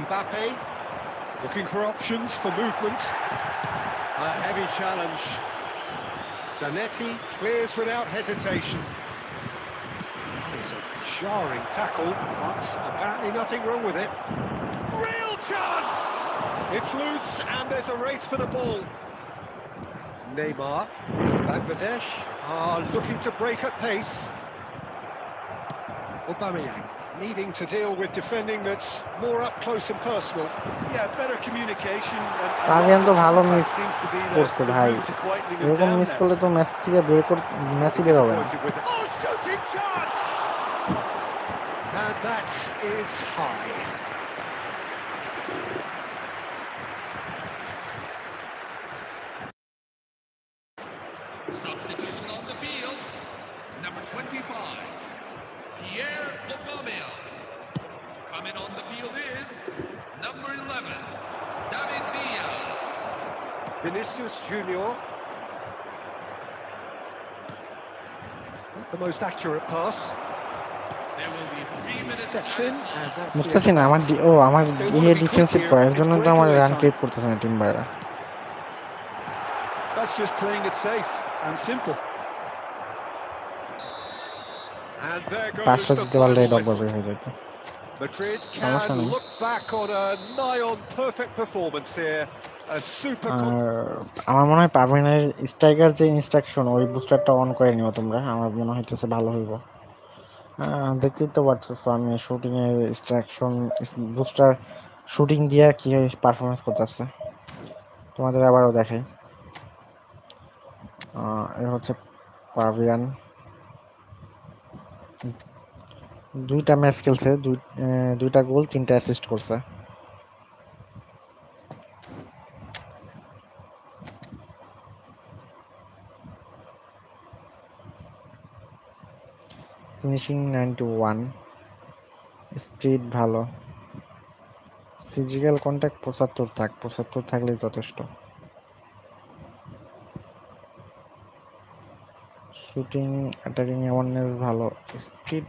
Mbappe looking for options for movement. A heavy challenge. Zanetti clears without hesitation. That is a jarring tackle, but apparently nothing wrong with it. Real chance! It's loose and there's a race for the ball. Neymar, Bangladesh are looking to break at pace. Aubameyang needing to deal with defending that's more up close and personal. Yeah, better communication and পাভিয়ান lots তো of ভালো contact miss seems to be করছে the ভাই। route to quietening him এরকম down miss now. করলে তো match থেকে ম্যাচই বের হবে না। Disappointed with it. Oh, shooting chance! And that is high. Substitution on the field. Number 25, Pierre Aubameyang. Coming on the field is number 11, David Villa. Vinicius Junior. Not the most accurate pass. There will be 3 minutes. Steps in and that's the বুঝতেছি না আমার আমার defensive করার জন্য তো আমার run create করতেছে না টিম্বাররা। That's just playing it safe and simple. And there পাঁচটা goes the দিতে পারলে final ডগবার whistle. বের হয়ে যেত। Madrid সমস্যা can নেই। look back on a nigh-on perfect performance here. A super. আর আমার মনে হয় পারভিনের স্ট্রাইকার যে ইনস্ট্রাকশন ওই বুস্টারটা অন করে নিও তোমরা, আমার মনে হইতেছে ভালো হইব। দেখতেই তো পারতেছো আমি শুটিং এর ইনস্ট্রাকশন বুস্টার শুটিং দিয়ে কি পারফরমেন্স করতেছে তোমাদের আবারও দেখাই। এ হচ্ছে পাভিয়ান, 2টা ম্যাচ খেলছে, 2টা গোল 3টা অ্যাসিস্ট করছে। ফিনিশিং 91, স্পিড ভালো। ফিজিক্যাল কন্ট্যাক্ট 75 থাক, 75 থাকলেই যথেষ্ট। শুটিং, অ্যাটাকিং অ্যাওয়ারনেস ভালো, speed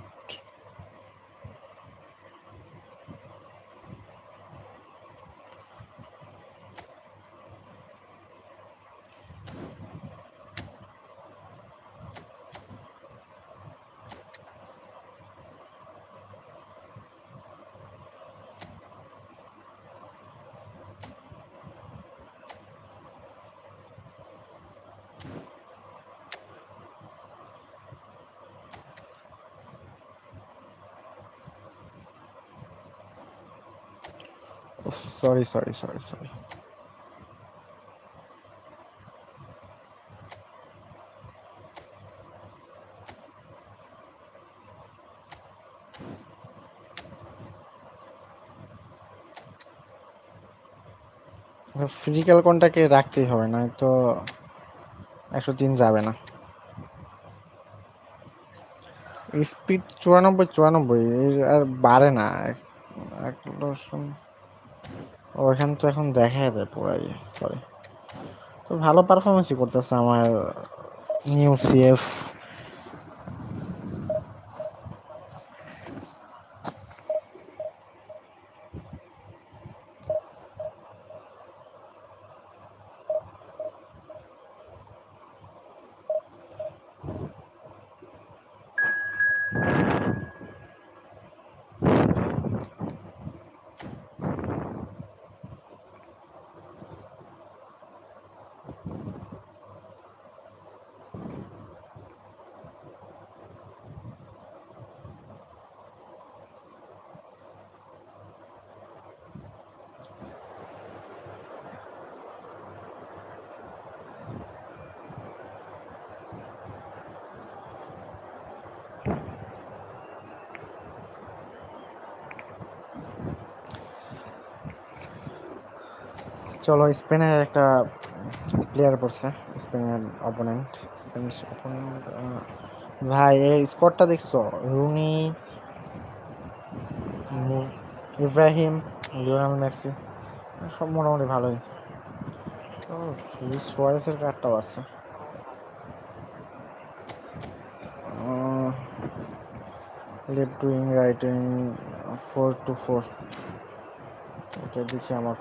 sorry sorry sorry sorry physical কন্ট্যাক্টে রাখতেই হবে, না তো 103 যাবে না। স্পিড 94 এর আর বাড়ে না। ওইখান তো এখন দেখায় দেয় পুরাই। সরি, তো ভালো পারফরমেন্সই করতেছে আমার নিউ সিএফ। চলো, স্পেনের একটা প্লেয়ার পড়ছে, স্পেনের অপোনেন্ট। স্পেনিশ অপোনেন্ট ভাই, এর স্কোরটা দেখছো? রুনি, ইব্রাহিম, লিওনেল মেসি, সব মোটামুটি ভালোই। তো লুইস সুয়ারেসের কার্ডটাও আছে। Left wing, right wing, 4-4। এটা দেখি আমার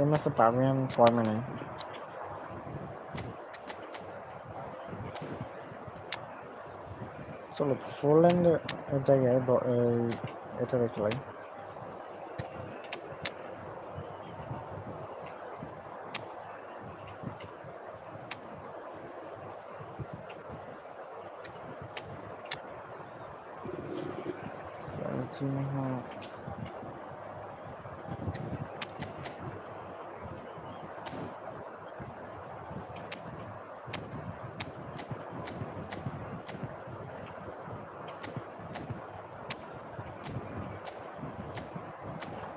এই ম্যাচে পারমিয়ান ফর্মে নেই। চলো ফোরল্যান্ডের জায়গায় এটা রেখে লাই।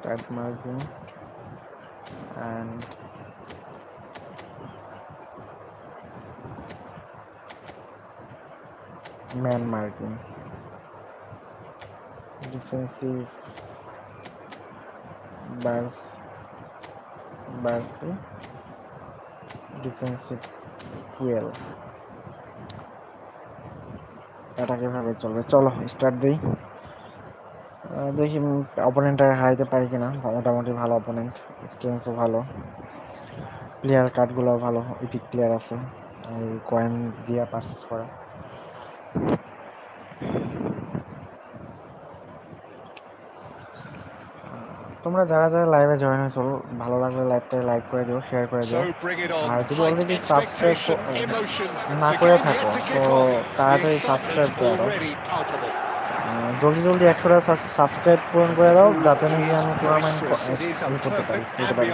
Tight marking and man marking, defensive Barsi, defensive 12। এটা কিভাবে চলবে? চলো স্টার্ট দিই। দেখি অপোনেন্টটা হারাইতে পারি কিনা। মোটামুটি ভালো অপোনেন্ট, স্ট্রেংথও ভালো, প্লেয়ার কার্ডগুলো ভালো, ইপিক প্লেয়ার আছে, কয়েন দিয়ে পারচেস করা। তোমরা যারা যারা লাইভে জয়েন হয়েছো, ভালো লাগলে লাইভটা লাইক করে দিও, শেয়ার করে দিও। আর যদি অলরেডি সাবস্ক্রাইব না করে থাকো তো তাড়াতাড়ি সাবস্ক্রাইব করে দাও। জলদি জলদি 100টা সাবস্ক্রাইব পূরণ করে দাও, যাতে নাকি আমি টুর্নামেন্ট করতে পারি, খেলতে পারি।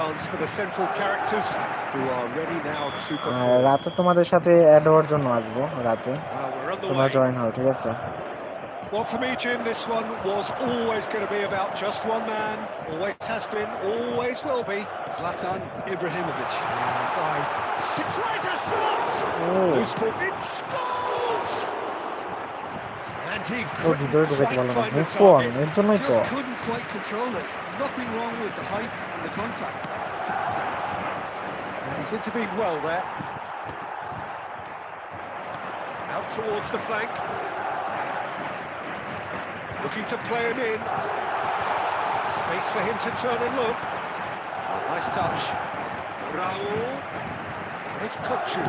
রাতে তোমাদের সাথে অ্যাড হওয়ার জন্য আসবো, রাতে তোমরা জয়েন হও, ঠিক আছে? Well, for me, Jim, this one was always going to be about just one man. Always has been, always will be. Zlatan Ibrahimovic. Six laser shots! Oh. Loose ball, it scores! And he ও ভিতরে couldn't ঢুকাইতে quite পারলো না, find the Buffon target. এর জন্যই তো। Just couldn't quite control it. Nothing wrong with the height and the contact. And he's intervened well there. Out towards the flank. Looking to play him in. Space for him to turn and look. Oh, nice touch. Raul. And it's Kukcu.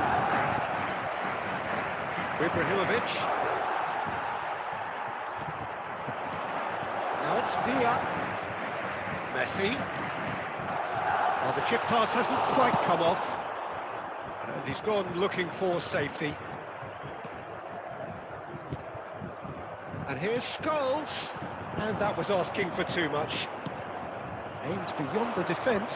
Ibrahimovic. Now it's Villa. Messi. Well, the chip pass hasn't quite come off. And he's gone looking for safety. And here's Scholes. And that was asking for too much. Aimed beyond the defence.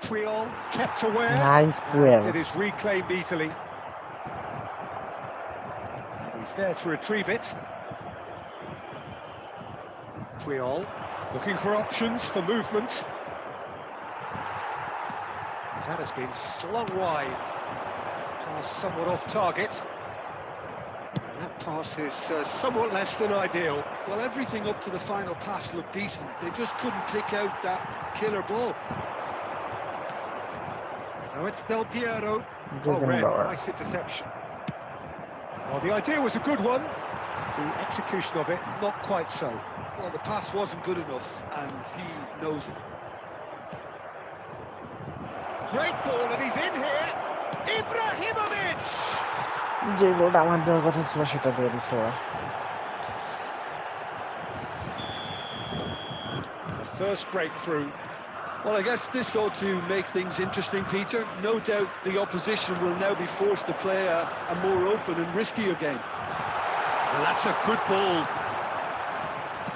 Puyol kept aware. Nice Puyol. And it is reclaimed easily. And he's there to retrieve it. Puyol looking for options for movement. That has been slung wide. Pass somewhat off target. And that pass is somewhat less than ideal. Well, everything up to the final pass looked decent. They just couldn't pick out that killer ball. Now it's Del Piero. Good Red, ball. nice interception. Well, the idea was a good one. The execution of it, not quite so. Well, the pass wasn't good enough, and he knows it. Great ball, and he's in here. Ibrahimovic! যে গোলটা আমার দেওয়ার কথা ছিল সেটা দিয়ে দিছে ওরা। The first breakthrough. Well, I guess this ought to make things interesting, Peter. No doubt the opposition will now be forced to play a more open and riskier game. And that's a good ball.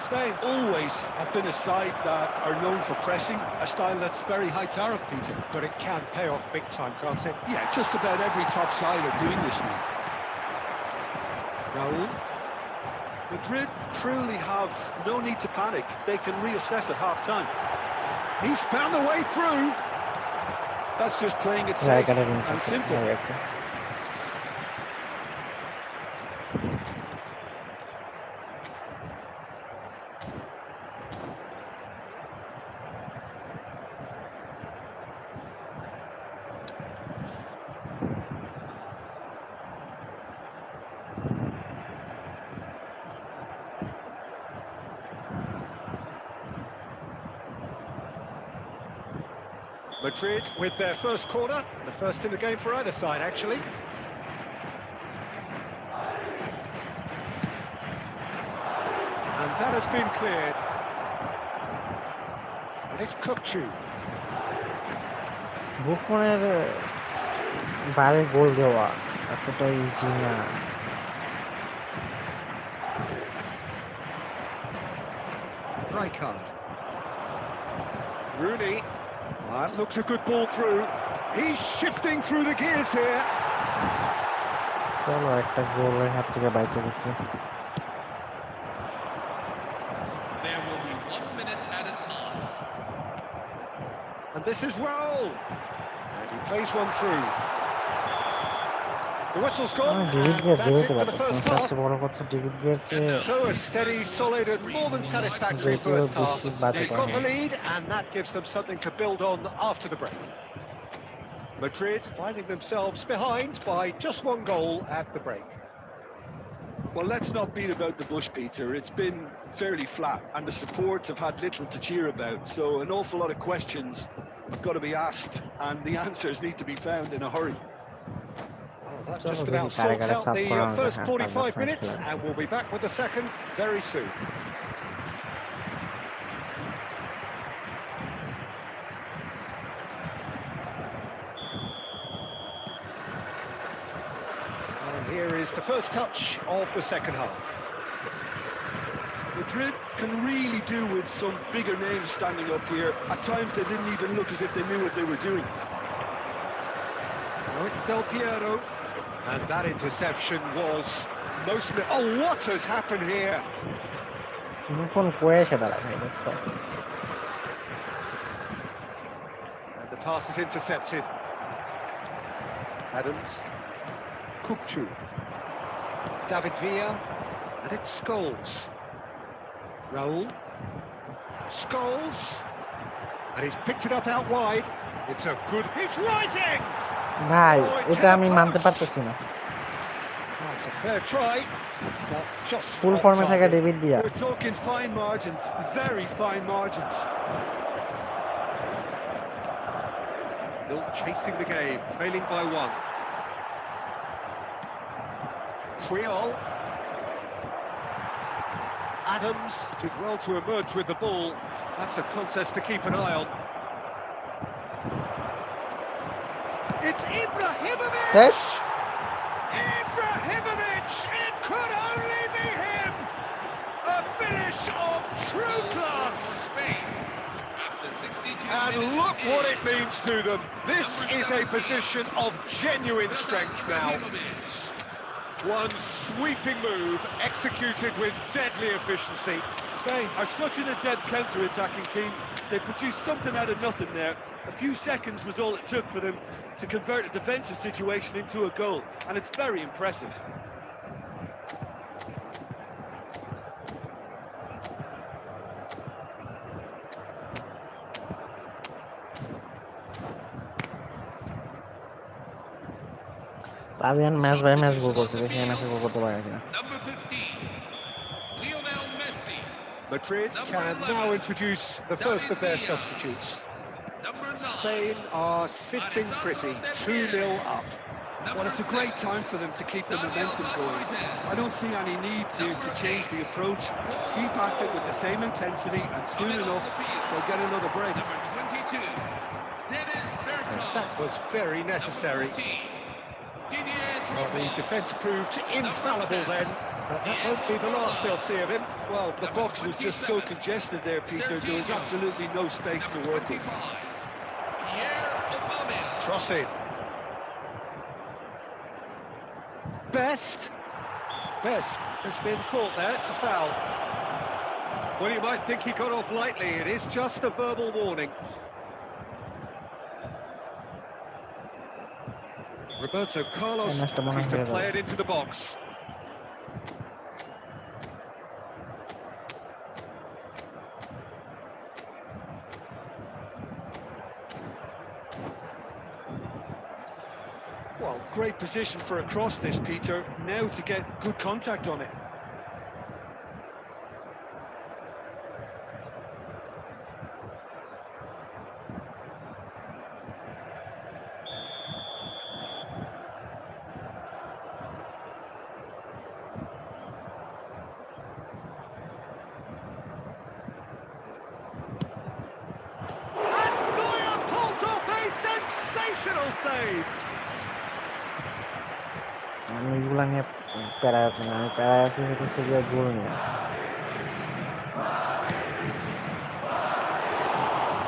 Spain always have been a side that are known for pressing, a style that's very high tariff, Peter. But it can pay off big time, can't it? Yeah, just about every top side are doing this now. Raul. Madrid truly have no need to panic. They can reassess at half-time. He's found a way through. That's just playing it safe জায়গাটা and simple. হয়ে গেছে। Madrid with their first corner, the first in the game for either side, actually. And that has been cleared. And it's Kukcu. বুফনের বারে গোল দেওয়া এতটা easy না। Rijkaard. Rooney. That looks a good ball through. He's shifting through the gears here. চলো একটা গোলের হাত থেকে বাইচে গেছে। There will be 1 minute at a time. And this is Raul. And he plays one through. The whistle's gone, David and gear that's it যেতে for the পারতেছে first না, half. সবচেয়ে বড় কথা ডিভিড গিয়ার চেয়ে So a steady, solid and more than satisfactory যেগুলো first half. বেশি বাজে They've got করে। the lead and that gives them something to build on after the break. Madrid finding themselves behind by just one goal at the break. Well, let's not beat about the bush, Peter. It's been fairly flat, and the support have had little to cheer about. So an awful lot of questions have got to be asked, and the answers need to be found in a hurry. That Chalo, just দেখি about কারে sorts কারে out সাফ the করা হবে। first হ্যাঁ, 45 perfect minutes, খেলা। and we'll be back with the second very soon. And here is the first touch of the second half. Madrid can really do with some bigger names standing up here. At times they didn't even look as if they knew what they were doing. Now it's Del Piero, and that interception was most... Oh, what has happened here? Buffon কয়ে এসে দাঁড়ায় ভাই, দেখছো? And the pass is intercepted. Adams. Kukcu. David Villa, and it's Scholes. Raul. Scholes, and he's picked it up out wide. It's a good... He's rising! ভাই Oh, it's এটা hit আমি the মানতে post. পারতেছি না। That's a fair try, but just full off ফর্মে থাকা target. David দিয়া We're talking fine margins, very fine margins. Still chasing the game, trailing by 1. Friol. Adams did well to emerge with the ball. That's a contest to keep an eye on. It's Ibrahimovic! Yes. Ibrahimovic! It could only be him! A finish of true class! Spain. After 62 And minutes look in, what it means to them. This is a position of genuine strength now. Ibrahimovic. One sweeping move executed with deadly efficiency. Spain are such an adept counter-attacking team. They produced something out of nothing there. A few seconds was all it took for them to convert a defensive situation into a goal, and it's very impressive. পাবিয়ান match by match goal করছে, দেখি এই ম্যাচে গোল করতে পারে কিনা। Number 15, Lionel Messi. Madrid can now introduce the first of their substitutes. Number 9, Spain are sitting pretty, 2-0 up. Well, it's a great time for them to keep the momentum going. I don't see any need to change the approach. Keep at it with the same intensity, and soon enough, they'll get another break. Number 22, Dennis Bergkamp. That was very necessary. Well, the defence proved infallible then. That won't be the last they'll see of him. Well, the box was just so congested there, Peter. There was absolutely no space to work with. Crossing. Best has been caught there. It's a foul. Well, you might think he got off lightly. It is just a verbal warning. Roberto Carlos looking to play it into the box. Well, great position for a cross this, Peter. Now to get good contact on it. And Neuer pulls off a sensational save. আমি এগুলা নিয়ে প্যারায় আছি না, আমি প্যারায় আছি হচ্ছে গিয়ে গোল নিয়ে।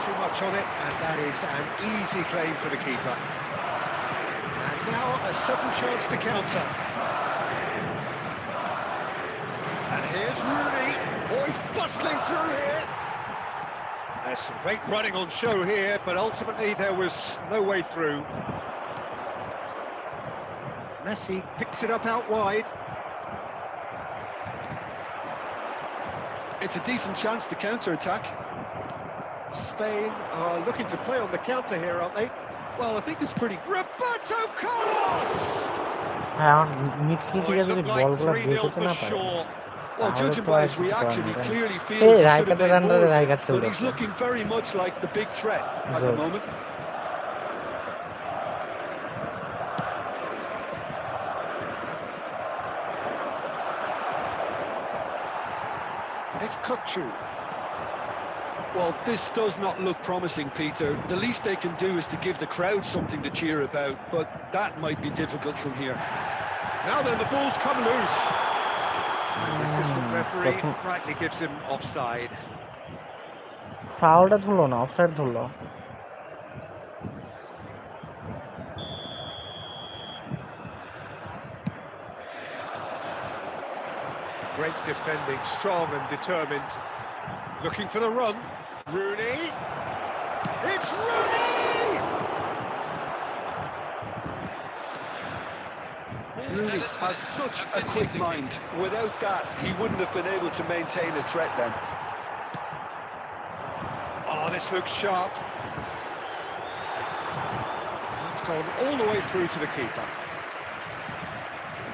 Too much on it, and that is an easy claim for the keeper. And now a sudden chance to counter. And here's Rooney. Oh, he's bustling through here. There's some great running on show here, but ultimately there was no way through. Messi picks it up out wide. It's a decent chance to counter-attack. Spain are looking to play on the counter here, aren't they? Well, I think it's pretty... Roberto Carlos! হ্যাঁ, আমার mixing থেকে যদি Looked like বলগুলো break 3-0 করতে for না পারে, sure. Well, I'll judging reply by his to reaction, he Conrad. clearly feels Hey, he should Rijkaard have made under the more of it, Rijkaard but he's shoulder. looking very much like the big threat at the Good. moment. And it's Kutchu. Well, this does not look promising, Peter. The least they can do is to give the crowd something to cheer about, but that might be difficult from here. Now then, the ball's come loose. And the assistant referee rightly gives him offside. ফাউলটা ধরলো না, offside ধরলো। Great defending, strong and determined. Looking for the run. Rooney. It's Rooney! Rooney has such a quick mind. Without that, he wouldn't have been able to maintain a threat then. Oh, this looks sharp. It's gone all the way through to the keeper.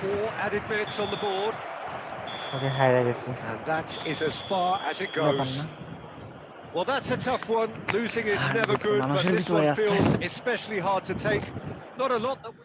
4 added minutes on the board, ওকে হারিয়ে গেছি and that is as far as it ব্যাপার goes. না Well, that's a tough one. Losing is Ah, never just good, but মানুষের this ভিতরে one আছে। feels especially hard to take. Not a lot that...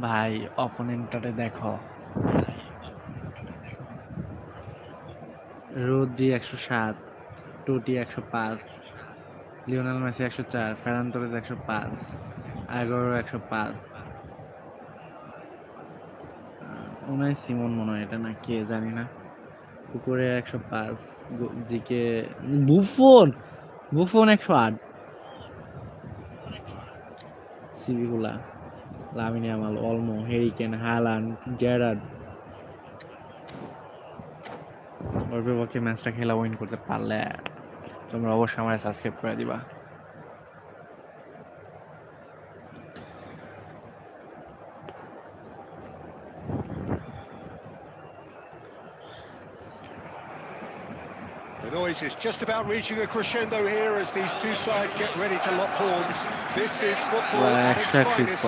ভাই অপোনেন্টটারে দেখো Rodri 107 Totti 105 Lionel Messi 104 Ferran Torres 105 Aguero 105 Unai Simon মনে হয় এটা না কে জানি না কুকুরে 105 জিকে বুফন 108 সিবিগুলা Lamine Yamal Olmo Harry Kane Haaland Gerrard ওর বিপক্ষে ম্যাচটা খেলা উইন করতে পারলে তোমরা অবশ্যই আমার সাবস্ক্রাইব করে দিবা The noise is just about reaching a crescendo here as these two sides get ready to lock horns. This is football at its finest.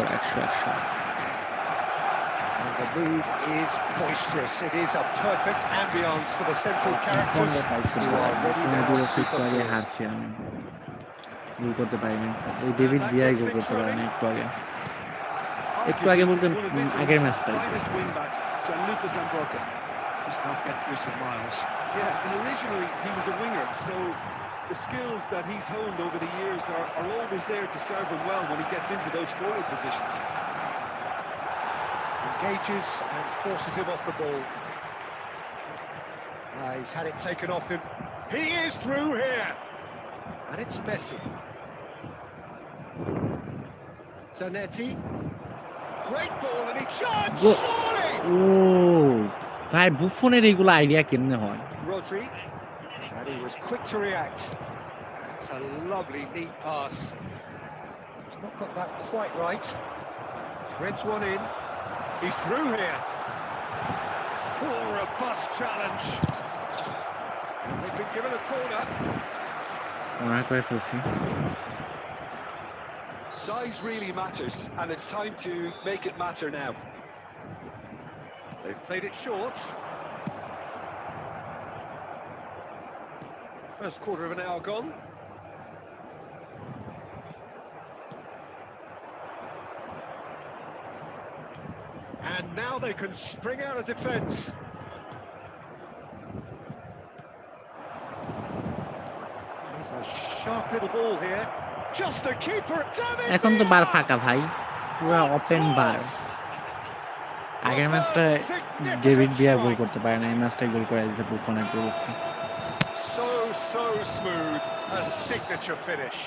And the mood is boisterous. It is a perfect ambience for the central characters who are ready now to perform. হারছি আমি গোল করতে পারিনি ওই David ভিয়াই গোল করতে পারেনি একটু আগে বলতে আগের ম্যাচটা Just not get through some miles. Yeah, and originally he was a winger, so the skills that he's honed over the years are always there to serve him well when he gets into those forward positions. Engages and forces him off the ball. He's had it taken off him. He is through here! And it's Messi. Zanetti. Great ball and he charged, surely! Oh! ভাই বুফনের এইগুলো idea কেমনে হয় Rodri, and he was quick to react. It's a lovely neat pass. He's not got that quite right. Threads one in. He's through here. Oh, robust challenge. And they've been given a corner. আমরা করে ফেলছি। Size really matters, and it's time to make it matter now. They've played it short. First quarter of an hour gone. And now they can spring out of defence. There's a sharp little ball here. Just the keeper. এখন তো বার ফাঁকা ভাই, পুরো open বার। আগের ম্যাচটা David Villa গোল করতে পারে না, এই ম্যাচটা গোল করে দিয়েছে বুফনের বিপক্ষে। So smooth, a signature finish.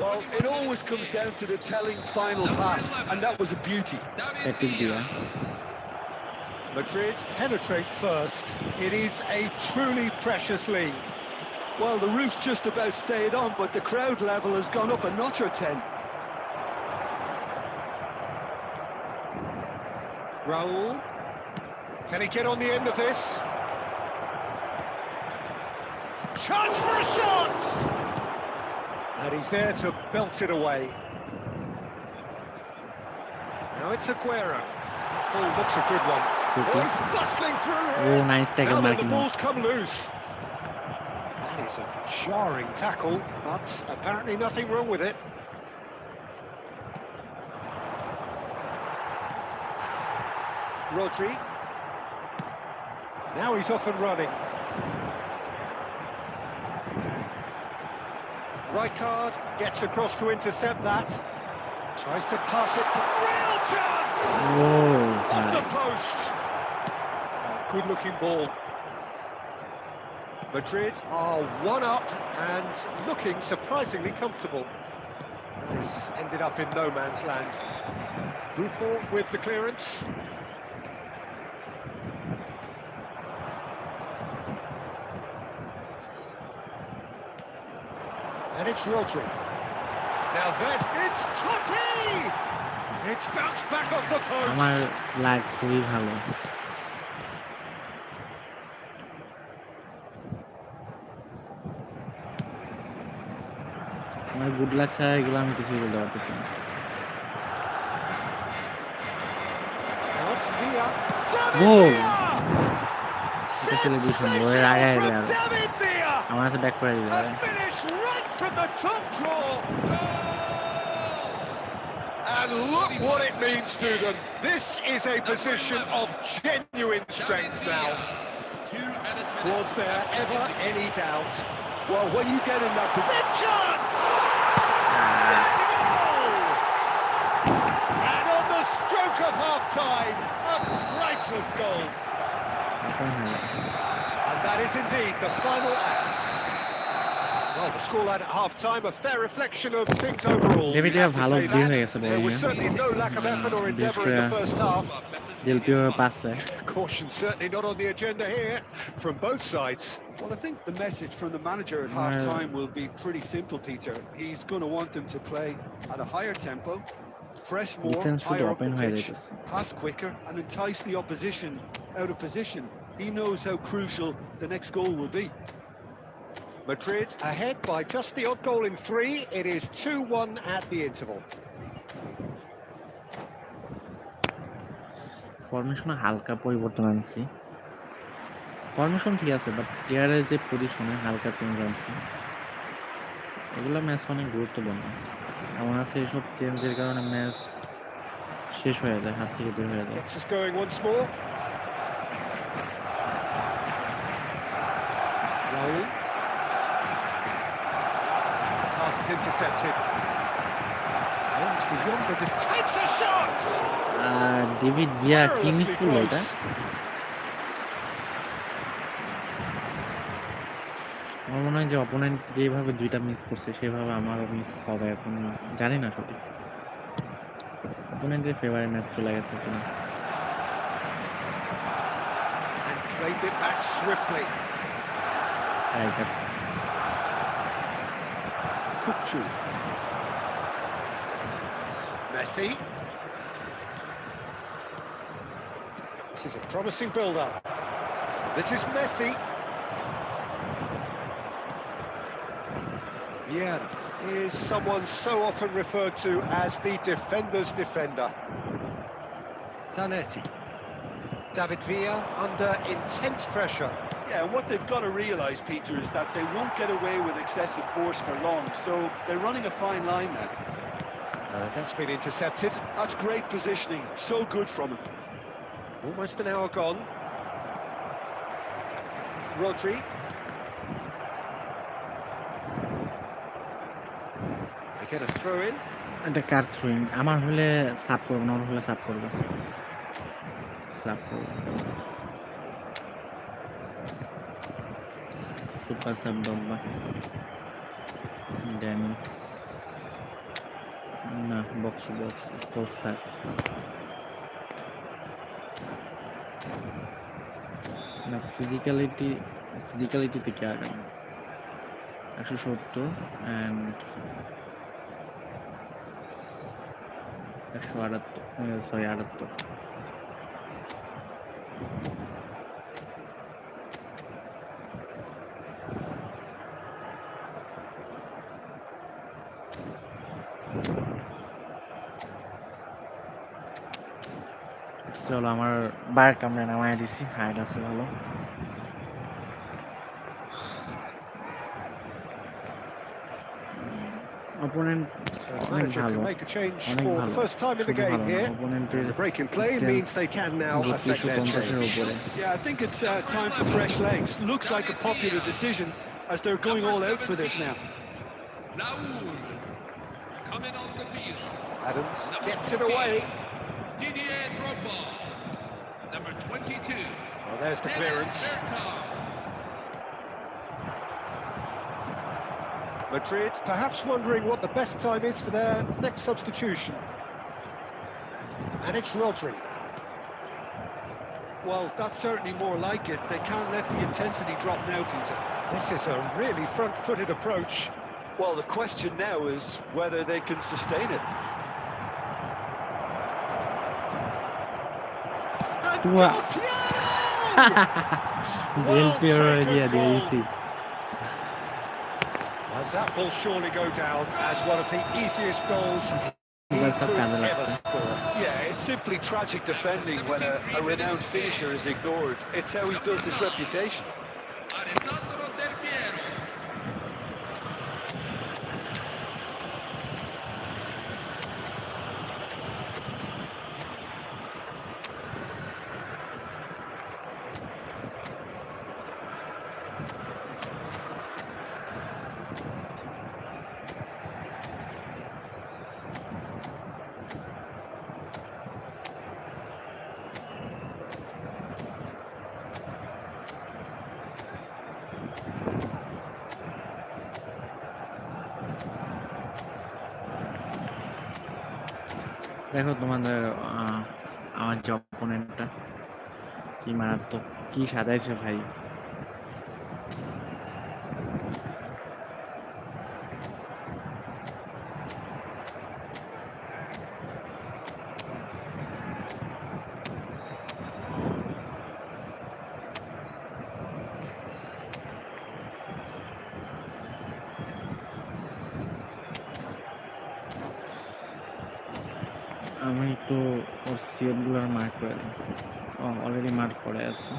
Well, it always comes down to the telling final pass, and that was a beauty. Epic Dia. Madrid penetrate first. It is a truly precious lead. Well, the roof's just about stayed on, but the crowd level has gone up a notch or 10. Raul, can he get on the end of this? Chance for a shot! And he's there to belt it away. Now it's Aguero. That ball looks a good one. Oh, he's bustling through here. Oh, nice tackle, now then the Marquinhos. ball's come loose. That is a jarring tackle, but apparently nothing wrong with it. Rodri. Now he's off and running. Rijkaard gets across to intercept that. Tries to pass it. Real chance! Oh, Off the post. Good looking ball. Madrid are one up and looking surprisingly comfortable. This ended up in no man's land. Buffon with the clearance. And it's Rodri. Now it's Totti! It's bounced back off the post. আমার লাগ খুবই ভালো। আমার good luck ছাড়া এগুলো আমি কিছুই বলতে পারতেছি না। Now it's Villa. Boom! Sensational from David Villa! আমার কাছে ব্যাক করে দিতে A পারে। finish right from the top draw. And look what it means to them. This is a position of genuine strength now. Was there ever any doubt? Well, when you get in that Big chance! There's the goal! And on the stroke of half-time, a priceless goal. And that is indeed the final act. Well, the scoreline at half-time, a fair reflection of things overall. David You have to ভালো say বের that. হয়ে গেছে There was certainly no lack of effort or endeavour in the first half. জেলপিও পাচ্ছে। Caution certainly not on the agenda here from both sides. Well, I think the message from the manager at half-time will be pretty simple, Peter. He's going to want them to play at a higher tempo, press more, Defense should higher up open the where pitch, it is. pass quicker, and entice the opposition out of position. He knows how crucial the next goal will be. Madrid ahead by just the odd goal in 3. It is 2-1 at the interval. ফরমেশনে হালকা পরিবর্তন আনছি। Formation ঠিক আছে, but প্লেয়ারের যে পজিশনে হালকা change আনছি, এগুলো ম্যাচ অনেক গুরুত্বপূর্ণ। আমার কাছে এসব চেঞ্জের কারণে ম্যাচ শেষ হয়ে যায়, হাত থেকে বের হয়ে যায়। Gets us going once more. Raul. Pass is intercepted. And beyond the takes a shot! আর ডেভিড ভিয়া কি মিস Perilously করলো এটা? close. আমার মনে হয় যে অপোনেন্ট যেভাবে দুইটা মিস করছে সেভাবে আমারও মিস হবে এখন, জানি না সঠিক। অপোনেন্টের ফেভারে ম্যাচ চলে গেছে এখন। And claimed it back swiftly. Kukçu. Messi. This is a promising build-up. This is Messi. Vieira is someone so often referred to as the defender's defender. Zanetti. David Villa under intense pressure. Yeah, and what they've got to realise, Peter, is that they won't get away with excessive force for long, so they're running a fine line now. That's been intercepted. That's great positioning, so good from him. Almost an hour gone. Rodri. They get a throw in. এটা কার throwing? আমার হলে sub করবো না, ওর হলে sub করবো। Sub করবো। Super sub ডব্বা। ড্যানিস না, বক্স টু বক্স স্পোর্টস থাক। না, ফিজিক্যালিটি থেকে আগাম 170 অ্যান্ড 178 চলো আমার বার কামড়ে নামায় দিছি, হাইট আছে ভালো। অপোনেন্ট অনেক ভালো, অনেক ভালো, শুধু ভালো না, অপোনেন্টের ডিস্টেন্স 250-এর উপরে। Yeah, I think it's time for fresh legs. Looks like a popular decision as they're going all out for this now. Raul coming on the field. Adams gets it away. Didier Drogba, number 22. Well, there's the clearance. Madrid perhaps wondering what the best time is for their next substitution. And it's Rodri. Well, that's certainly more like it. They can't let the intensity drop now, Peter. This is a really front-footed approach. Well, the question now is whether they can sustain it. Del Piero idea di easy. And that will surely go down as one of the easiest goals he could ever score. Yeah, it's simply tragic defending when a renowned finisher is ignored. It's how he built his reputation. Alessandro Del Piero. দেখো তোমাদের আমার যে অপোনেন্টটা কি মারাত্মক, কি সাজাইছে ভাই। আমি একটু ওর সিএফগুলোর মার্ক করে দিই। অলরেডি মার্ক করে আছে।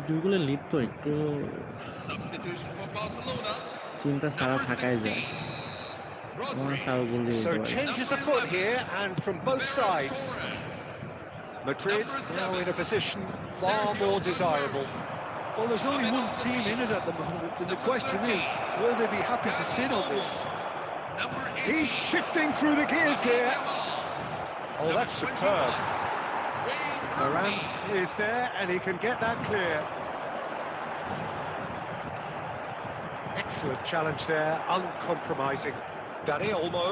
দুইগুলো লিড তো একটু চিন্তা ছাড়া থাকাই যায়। So changes afoot here and from both sides. Madrid now in a position far more desirable. Well, there's only one team in it at the moment, and the question is, will they be happy to sit on this? He's shifting through the gears here. Oh, that's superb. Moran is there, and he can get that clear. Excellent challenge there, uncompromising. Dani Olmo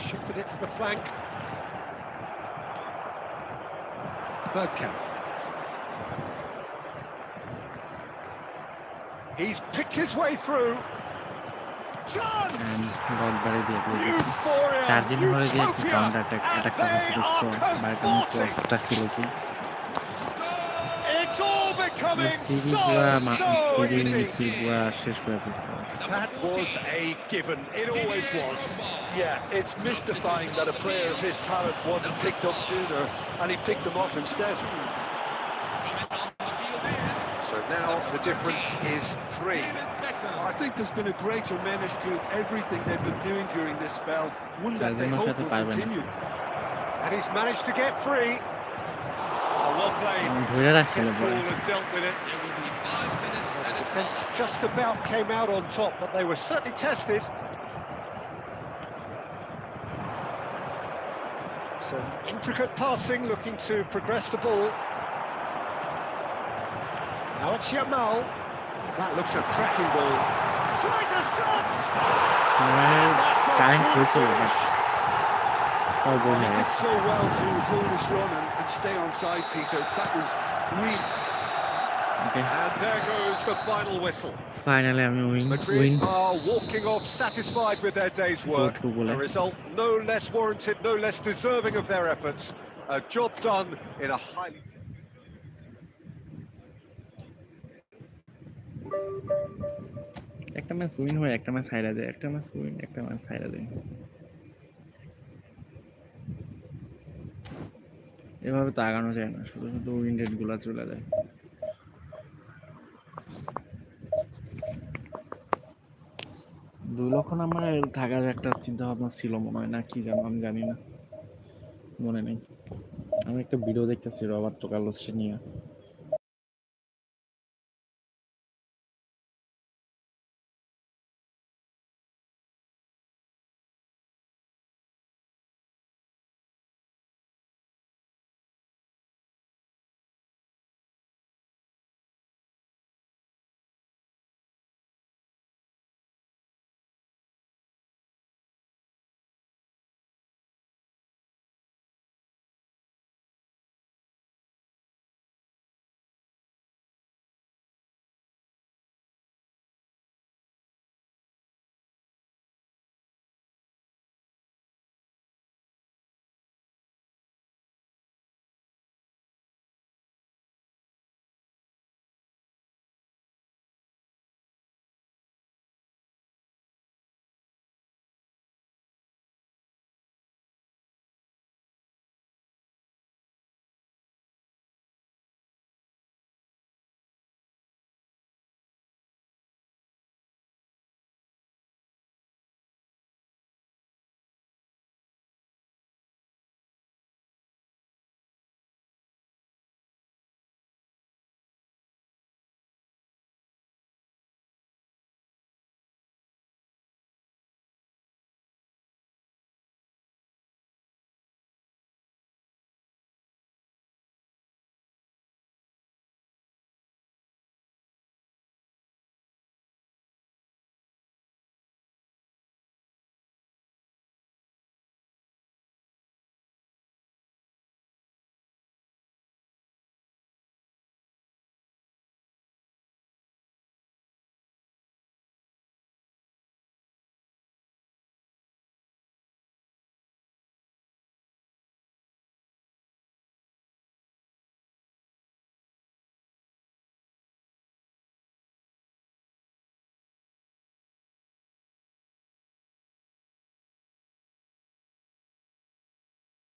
shifted it to the flank. Bergkamp. He's picked his way through. Chance! Charging করে দিয়ে একটু counter attack করছে, It's all coming সিরি so সিরি easy. Midfield পুরা শেষ করে ফেলছে। That was a given. It always was. Yeah, it's mystifying that a player of his talent wasn't picked up sooner and he picked them off instead. So now the difference is 3. I think there's been a greater menace to everything they've been doing during this spell, one that they hope will continue. And he's managed to get free. Oh, well played. ধরে রাখছিল Hit বলে ball and dealt with it. The defence just about came out on top, but they were certainly tested. Some intricate passing, looking to progress the ball. Now it's Yamal. That looks a cracking ball. Tries a shot! Current হয়েছিল তাও গোল He হয়ে did গেছে। so well to hold his run and stay on side, Peter. That was really... okay And there goes the final whistle. Finally আমি win Madrid are walking off satisfied with their day's work. 4-2 goal. A result no less warranted, no less deserving of their efforts. A job done in a highly... একটা match win হয় একটা match হাইরা দেয় একটা match win একটা match হাইরা দেয় এভাবে তো আগানো যায় না শুধু শুধু উইন রেট গুলা চলে যায় 2 লক্ষ নাম্বার থাকার একটা চিন্তা ভাবনা ছিল মনে হয় না কি জানো আমি জানি না মনে নেই আমি একটা ভিডিও দেখতেছি রবার্টো কার্লোস নিয়ে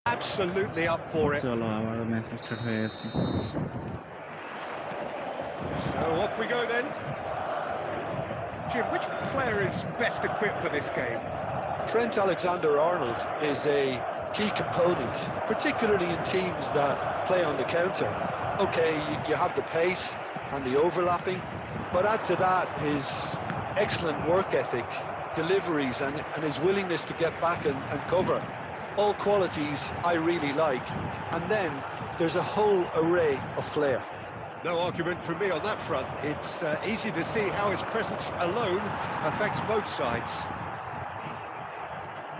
Absolutely up for it. চলো আবার ম্যাচ স্টার্ট হয়ে গেছে So off we go then. Jim, which player is best equipped for this game? Trent Alexander-Arnold is a key component, particularly in teams that play on the counter. Okay, you have the pace and the overlapping, but add to that his excellent work ethic, deliveries and his willingness to get back and cover. All qualities I really like. And then there's a whole array of flair. No argument from me on that front. It's easy to see how his presence alone affects both sides.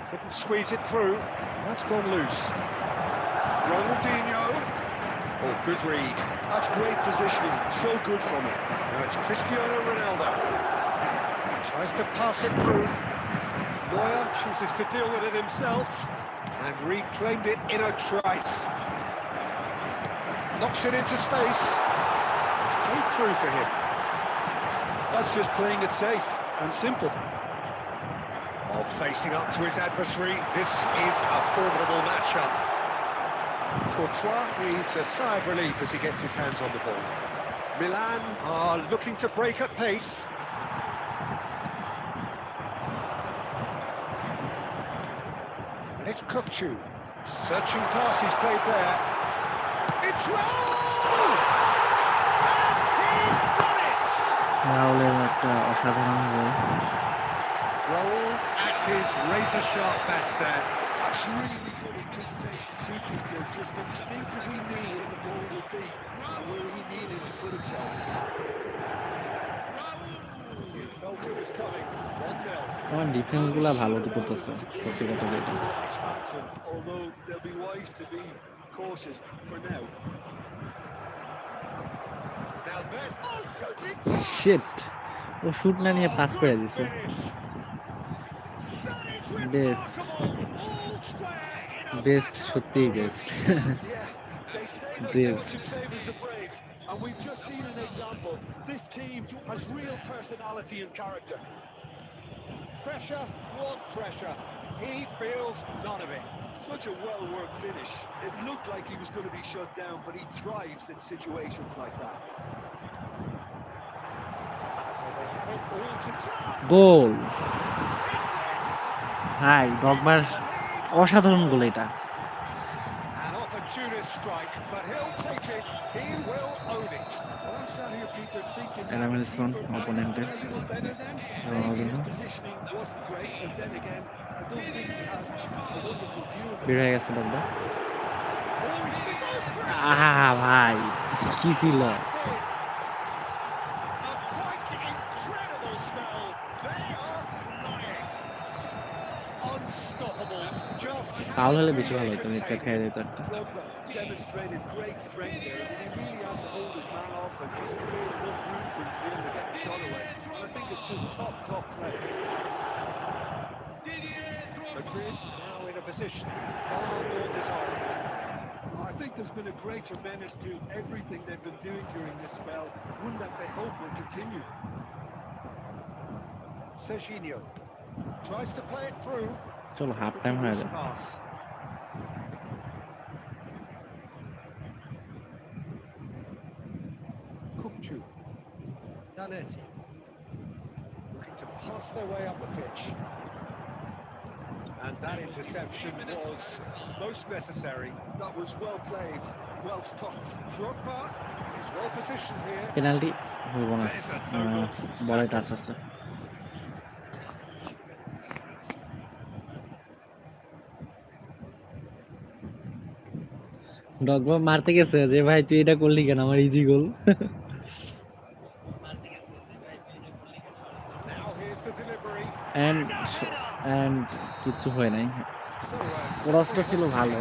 Couldn't squeeze it through. That's gone loose. Ronaldinho. Oh, good read. That's great positioning, so good from him. Now it's Cristiano Ronaldo. Tries to pass it through. Neuer chooses to deal with it himself and reclaimed it in a trice. Knocks it into space. Played through for him. That's just playing it safe and simple. Oh, facing up to his adversary, this is a formidable matchup. Courtois breathes a sigh of relief as he gets his hands on the ball. Milan are looking to break at pace. And it's Kukçu. Searching pass he's played there. It's Raul! And he's done it! রাহুলের একটা অসাধারণ গোল। Raul at his razor-sharp best there. That's really good anticipation too, Peter. Just instinctively knew where the ball would be and where he needed to put himself. You felt it was coming. 1-0. আমার ডিফেন্সগুলো ভালো করতেছে, সত্যি কথা যেটা। Expansive, although they'll be wise to be cautious for now. Now there's shooting chance. Shit, ও shoot না নিয়ে pass করে দিছে। Finish. That is Best. remarkable. All square in a best, back সত্যিই best. Yeah, they say that Best. fortune favours the brave, and we've just seen an example. This team has real personality and character. Pressure, what pressure? He feels none of it. Such a well-worked finish. It looked like he was going to be shut down, but he thrives in situations like that. So they have it all to chance. Goal! হাই, ডগবার অসাধারণ goal এটা। An opportunist strike, but he'll take it. He will own it. Well, I'm sat here, Peter, thinking that Adam the Wilson, keeper might have opponent. been a little better then. Maybe his positioning wasn't great, but then again, I don't think he had a wonderful view of it. বের হয়ে গেছে ডগবার। আহা ভাই, কি ছিল? A quite incredible spell. They are flying. Unstoppable. Just foul হলে বেশি how ভালো do হতো, you নেটটা contain খেয়ে it? যেত একটা। Drogba demonstrated great strength there. He really had to hold his man off and just create enough room for him to be able to get the shot away. And I think it's just top play. Madrid now in a position far more desirable. I think there's been a greater menace to everything they've been doing during this spell, one that they hope will continue. Serginho tries to play it through. চলো half time হয়ে যায়। Pass. Kukçu. Zanetti. Looking to pass their way up the pitch. And that interception was most necessary. That was well played, well stopped. Drogba is well positioned here. Penalty হইব না, There's a no-nonsense বলে tackle. Touch আছে। ডগবা মারতে গেছে যে ভাই তুই এটা করলি কেন, আমার easy goal. Now here's the delivery. And কিচ্ছু হয় নাই। So, ক্রসটা ছিল ভালো,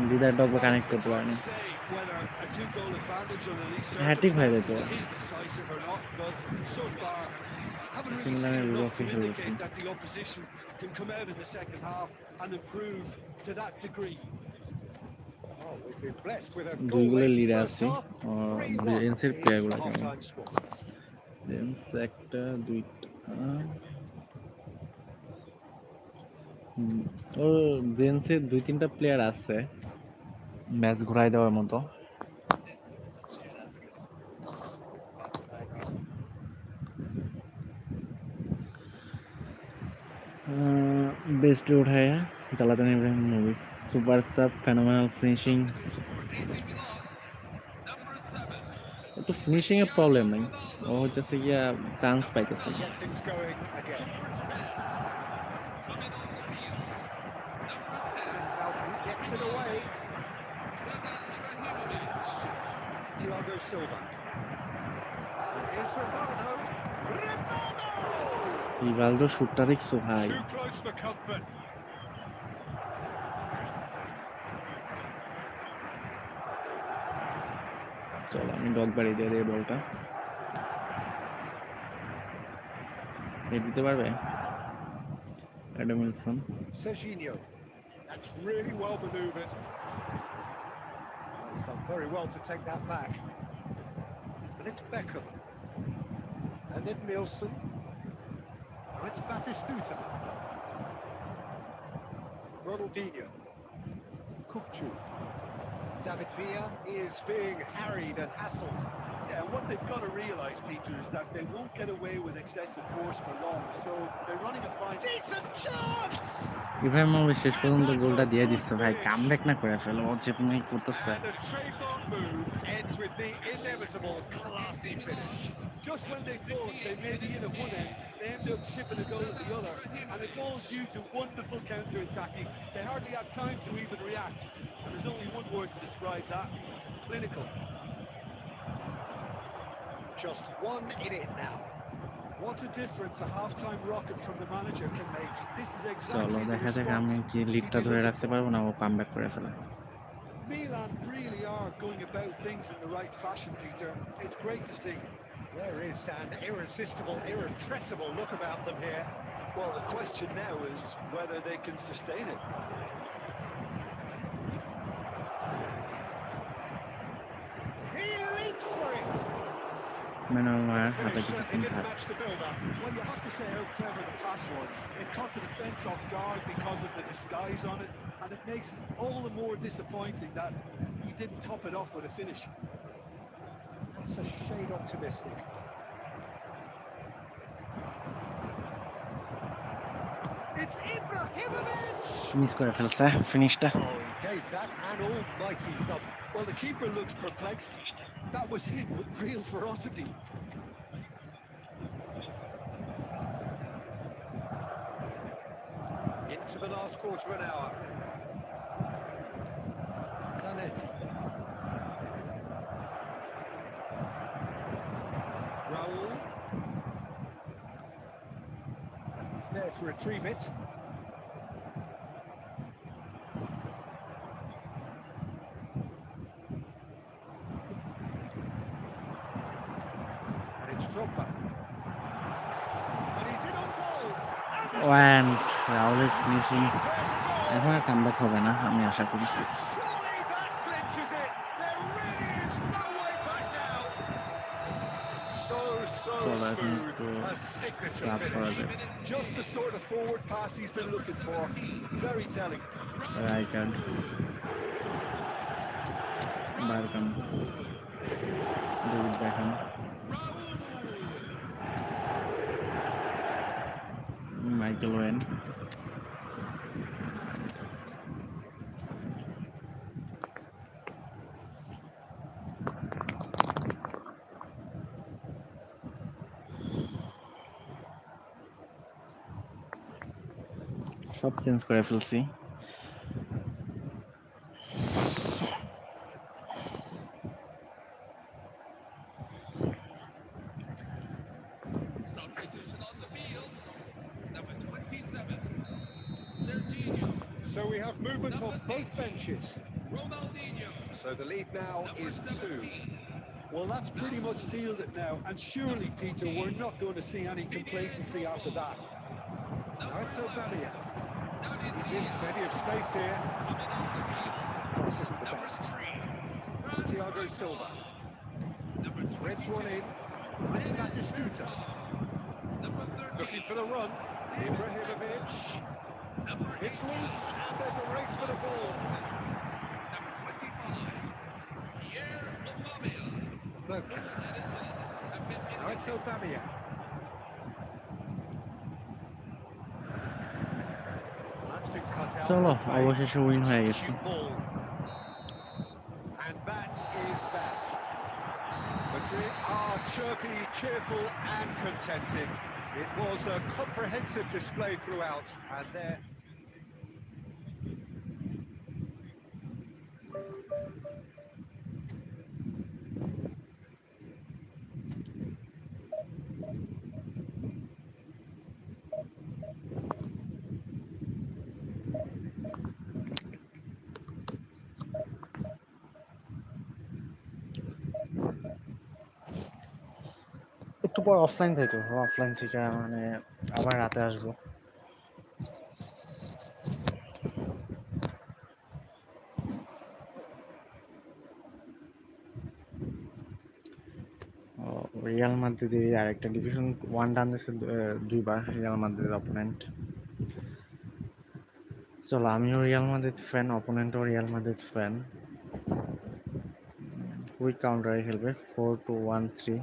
দিদার ডগবা কানেক্ট করতে It's hard পারেনি। to say whether a two-goal advantage under these Hat-trick হয়ে যেত। circumstances is decisive or not, but so far, I haven't really Similar seen enough to European indicate racing. that the opposition can come out in the second half and improve to that degree. oh, we've been blessed with a দুই goal গোলের late লিডে first আছি। half. 3-1 রেন্সের is প্লেয়ারগুলো the কেমন? half-time score. Reigns একটা দুইটা, ওর রেন্সের 2-3টা player আছে match ঘুরাই দেওয়ার মতো। बेस्ट उठाया जलातन इब्राहिम मूवीज सुपर सब फेनोमेनल फिनिशिंग तो फिनिशिंग এর প্রবলেম নাই ও হচ্ছে গিয়া চান্স পাইতেছে না Get things going again. And he gets it away. Thiago Silva. Here's Rivaldo. Rivaldo! Rivaldo শুটটা দেখছো ভাই Too close for comfort. চলো আমি ডগ বাড়ি দিয়ে দিই বলটা এ দিতে পারবে Adam Wilson Serginho. That's really well manoeuvred. He's done very well to take that back. And it's Beckham. And then Nielsen. Now it's Batistuta. Ronaldinho. Kukcu. David Villa is being harried and hassled. Yeah, what they've got to realise, Peter, is that they won't get away with excessive force for long. So they're running a fine. Decent chance! Ibrahimovic শেষ পর্যন্ত গোলটা দিয়ে দিচ্ছে ভাই, comeback না করে ফেলো, ও যে করতেছে। And a trademark move ends with the inevitable classy finish. Just when they thought they may be in at one end, they end up shipping a goal at the other. And it's all due to wonderful counter-attacking. They hardly had time to even react. And there's only one word to describe that: clinical. Just one in it now. What a difference a half-time rocket from the manager can make. This is চলো exactly the দেখা যাক আমি response কি লিডটা he'd be ধরে looking রাখতে for. পারবো না ও comeback করে ফেলে। Milan really are going about things in the right fashion, Peter. It's great to see. There is an irresistible, irrepressible look about them here. Well, the question now is whether they can sustain it. He leaps for it. Manuel Neuer হাতে Finish কিছুক্ষণ certainly didn't থাক। match the build-up. Well, you have to say how clever the pass was. It caught the defence off guard because of the disguise on it, and it makes it all the more disappointing that he didn't top it off with a finish. That's a shade optimistic. It's Ibrahimovic! Miss করে ফেলছে ফিনিশটা। Oh, he gave that an almighty thump. Well, the keeper looks perplexed. That was hit with real ferocity. Into the last quarter of an hour. Zanetti. Raul. He's there to retrieve it. And it's Drogba. And he's in on goal. Wand রাহুলের finishing এখন আর comeback হবে না আমি আশা করি। Surely that clinches it. There really is no way back now. So চলো এখন smooth. একটু A signature club করা finish. যায়। Just the sort of forward pass he's been looking for. Very telling. Rijkaard বারকাম David Beckham Michael when সব change করে ফেলছি। Substitution on the field. Number 27, Serginho. So we have movement on both benches. Ronaldinho. So the lead now Number is 2. 17, Well, that's pretty much sealed it now. And surely, Peter, we're not going to see any complacency after that. Now it's Aubameyang. He's in plenty of space here. Cross isn't the number best. 3, Thiago Silva. number Threads one in. It's Batistuta. number 13, Looking for the run. Ibrahimovic. number 8, It's loose and there's a race for the ball. number 25, Pierre Aubameyang. Bergkamp. Have been Now it's Aubameyang. That's been cut out. চলো by অবশেষে win হয়ে গেছে। substitute ball. And that is that. Madrid are chirpy, cheerful and contented. It was a comprehensive display throughout, and there. একটু পর offline থেকে offline থেকে মানে আবার রাতে আসবো। রিয়াল মাদ্রিদের আরেকটা ডিভিশন 1 ডান দিয়েছে দুইবার রিয়াল মাদ্রিদের অপোনেন্ট। চলো, আমিও রিয়াল মাদ্রিদ ফ্যান, অপোনেন্টও রিয়াল মাদ্রিদ ফ্যান। কুইক কাউন্টারে খেলবে 4-2-1-3।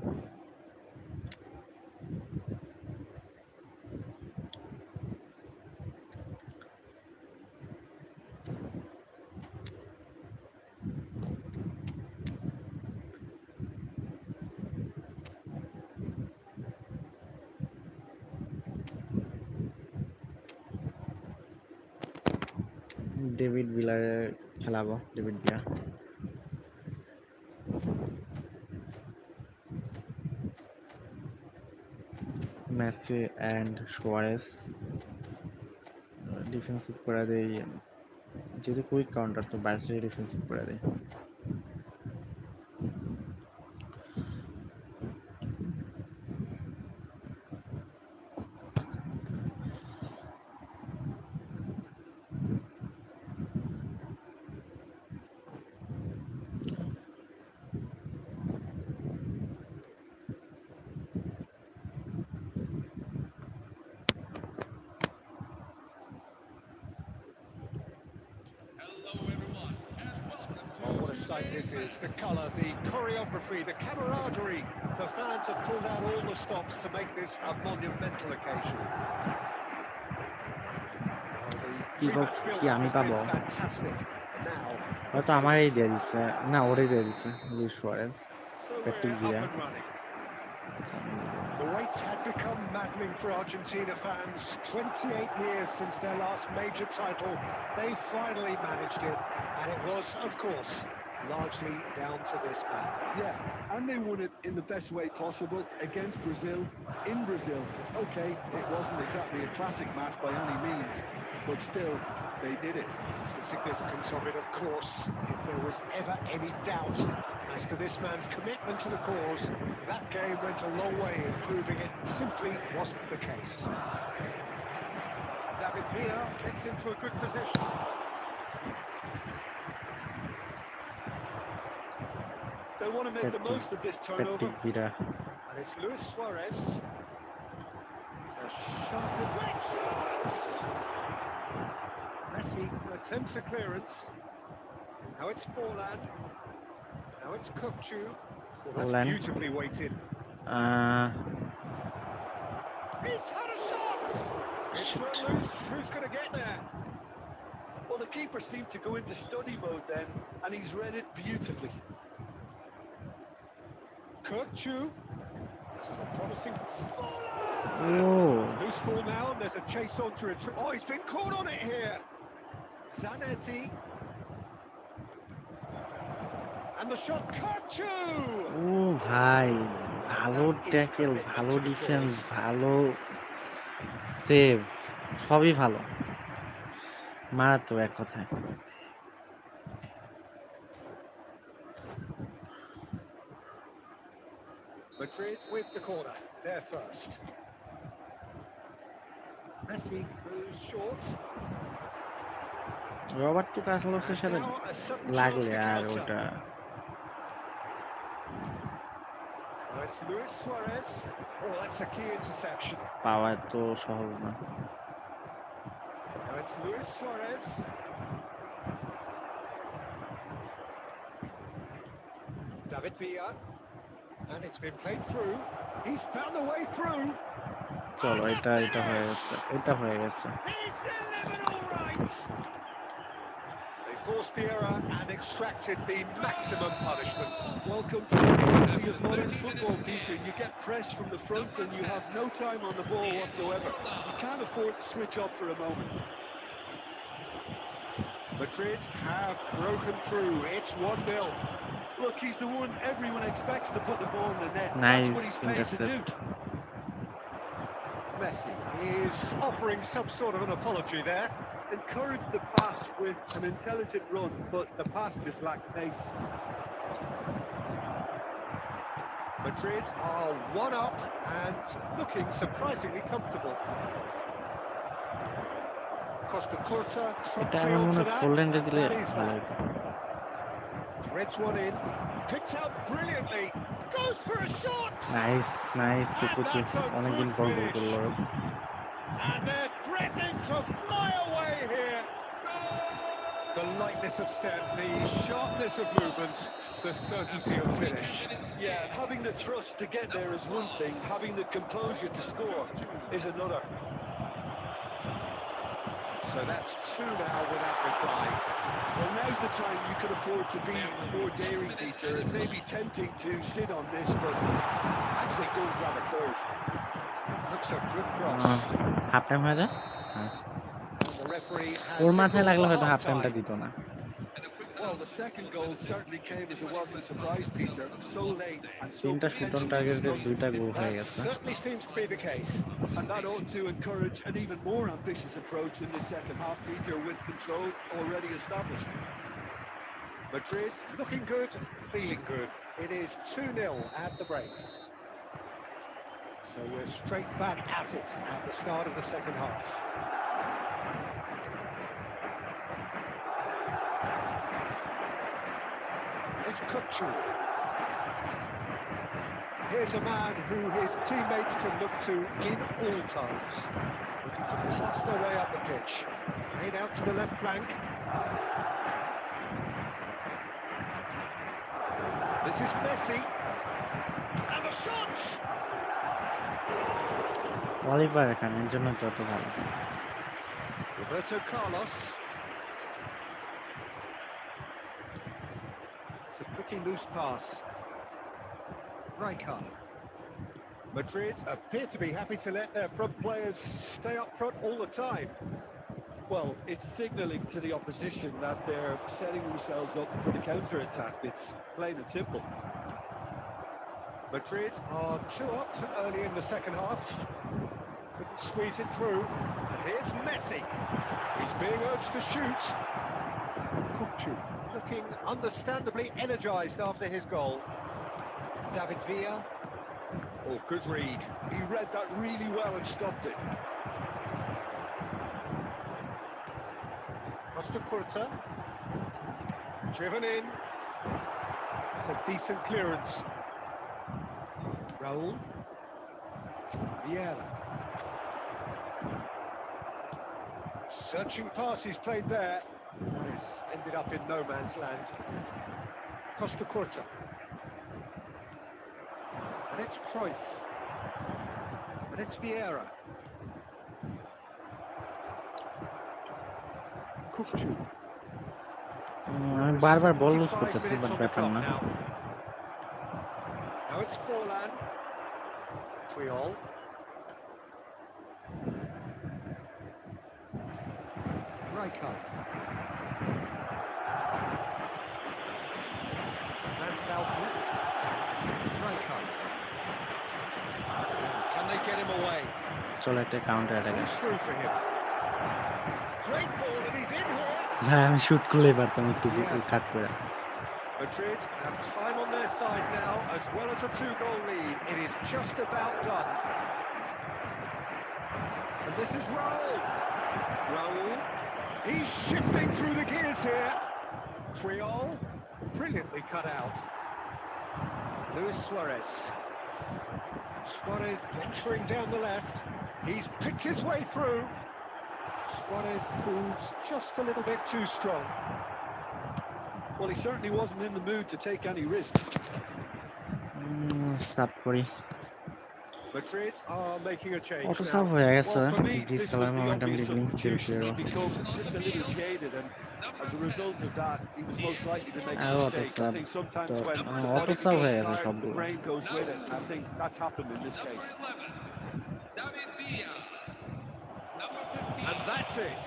ডেভিড ভিলারে খেলাবো, David Villa. Messi and Suarez defensive করে দেয়, যেহেতু কুইক কাউন্টার তো বাইরে ডিফেন্সিভ করে দেয়। Oh, what a sight this is. The colour, the choreography, the camaraderie. The fans have pulled out all the stops to make this a monumental occasion. কি আমি পাবো? হয়তো আমারই দিয়ে দিচ্ছে, না ওরে দিয়ে দিচ্ছে লুইস সুয়ারেজ। প্র্যাকটিস দিয়ে The wait had become maddening for Argentina fans. 28 years since their last major title. They finally managed it, and it was, of course, largely down to this man. Yeah, and they won it in the best way possible against Brazil, in Brazil. Okay, it wasn't exactly a classic match by any means, but still, they did it. It's the significance of it, of course. If there was ever any doubt as to this man's commitment to the cause, that game went a long way in proving it simply wasn't the case. David Villa gets into a good position. They want to make the most of this turnover. And it's Luis Suarez. He's a sharp deflection. Messi attempts a clearance. Now it's Forlan. Now it's Kukçu. Well, that's Forlan. beautifully weighted. He's had a shot! It's Ramos who's going to get there. Well, the keeper seemed to go into study mode then, and he's read it beautifully. Kukçu. This is a promising Oh. loose ball now, and there's a chase on to it. Oh, he's been caught on it here. Zanetti. And the shot, Kukçu! ও ভাই, ভালো tackle, ভালো defence, ভালো save, সবই ভালো, মারাত্মক এক কথায়। Madrid with the corner, there first. Messi moves short. Roberto কার্লোসের সাথে Now a sudden লাগলে chance to আর counter. ওটা Now it's Luis Suarez. Oh, that's a key interception. পাওয়া তো সহজ না। Now it's Luis Suarez. David Villa. And it's been played through. He's found the way through. চলো, এটা হয়ে গেছে, এটা হয়ে গেছে। He's delivered all right. They forced the error and extracted the maximum punishment. Welcome to the reality of modern football, Peter. You get pressed from the front and you have no time on the ball whatsoever. You can't afford to switch off for a moment. Madrid have broken through. It's 1-0. Look, he's the one everyone expects to put the ball in the net. Nice That's what he's paid to do. intercept. Messi is offering some sort of an apology there. Encourage the pass with an intelligent run, but the pass just lacked pace. Madrid are 1 up and looking surprisingly comfortable. Costa Curta এটা trail আমার মনে to হয় that. ফোরল্যান্ডে দিলে That is ভালো that. হতো। Threads one in, picked out brilliantly. Goes for a shot! Nice And কুকুচু that's a অনেকদিন good পর গোল finish. করলো And they're threatening to fly away here. The lightness of step, the sharpness of movement, the certainty of finish. Yeah, having the thrust to get there is one thing, having the composure to score is another. So that's 2 now without reply. Well, now's the time you can afford to be more daring, Peter. It may be tempting to sit on this, but I'd say go and grab a third. Looks a good cross. Half time হয়ে যায় The referee has ওর মাথায় signalled লাগলে for হয়তো half half-time. টাইমটা দিত না Well, the second goal certainly came as a welcome surprise, Peter. So late and so তিনটা shoot on potentially টার্গেটের destructive. দুইটা গোল হয়ে That গেছে certainly seems to be the case. And that ought to encourage an even more ambitious approach in the second half, Peter, with control already established. Madrid looking good, feeling good. It is 2-0 at the break. So we're straight back at it at the start of the second half. It's Kutcher. Here's a man who his teammates can look to in all times, looking to pass their way up the pitch. Played out to the left flank. This is Messi. And the shot! Oliver এখানে এর জন্য তত ভালো Roberto Carlos. It's a pretty loose pass. Rijkaard. Madrid appear to be happy to let their front players stay up front all the time. Well, it's signalling to the opposition that they're setting themselves up for the counter-attack. It's plain and simple. Madrid are 2 up early in the second half. Couldn't squeeze it through. And here's Messi. He's being urged to shoot. Kukcu looking understandably energised after his goal. David Villa. Oh, good read. He read that really well and stopped it. Costa Curta. Driven in. It's a decent clearance. Raul. Vieira. Searching pass he's played there. It's ended up in no man's land. Costa Curta. And it's Cruyff. And it's Vieira. Kukcu. আমি বারবার বল loose 75 করতেছি minutes but on the ব্যাপার clock না now. Now it's Forlan. Triol. Rijkaard. Van Beltner. Rijkaard. Can they get him away? চলো একটা counter attack Played আসছে through for him. Great ball and he's in here. ভাই আমি shoot করলেই পারতাম একটু কাট করে Madrid have time on their side now, as well as a 2-goal lead. It is just about done. And this is Raul. Raul. He's shifting through the gears here. Triol. Brilliantly cut out. Luis Suarez. Suarez venturing down the left. He's picked his way through. Suarez proves just a little bit too strong. Well, he certainly wasn't in the mood to take any risks. Sub করি Madrid are making a change auto now. Sub হয়ে গেছে Well, for me, Greece this colour was the momentum obvious living substitution. He'd become just a little jaded, and as a result of that, he was most likely to make a auto mistake. I sub. think sometimes So, when the auto body sub হয়ে becomes গেছে tired, the সবগুলো brain goes with it. I think that's happened in this case. David Villa. Number 15. And that's it.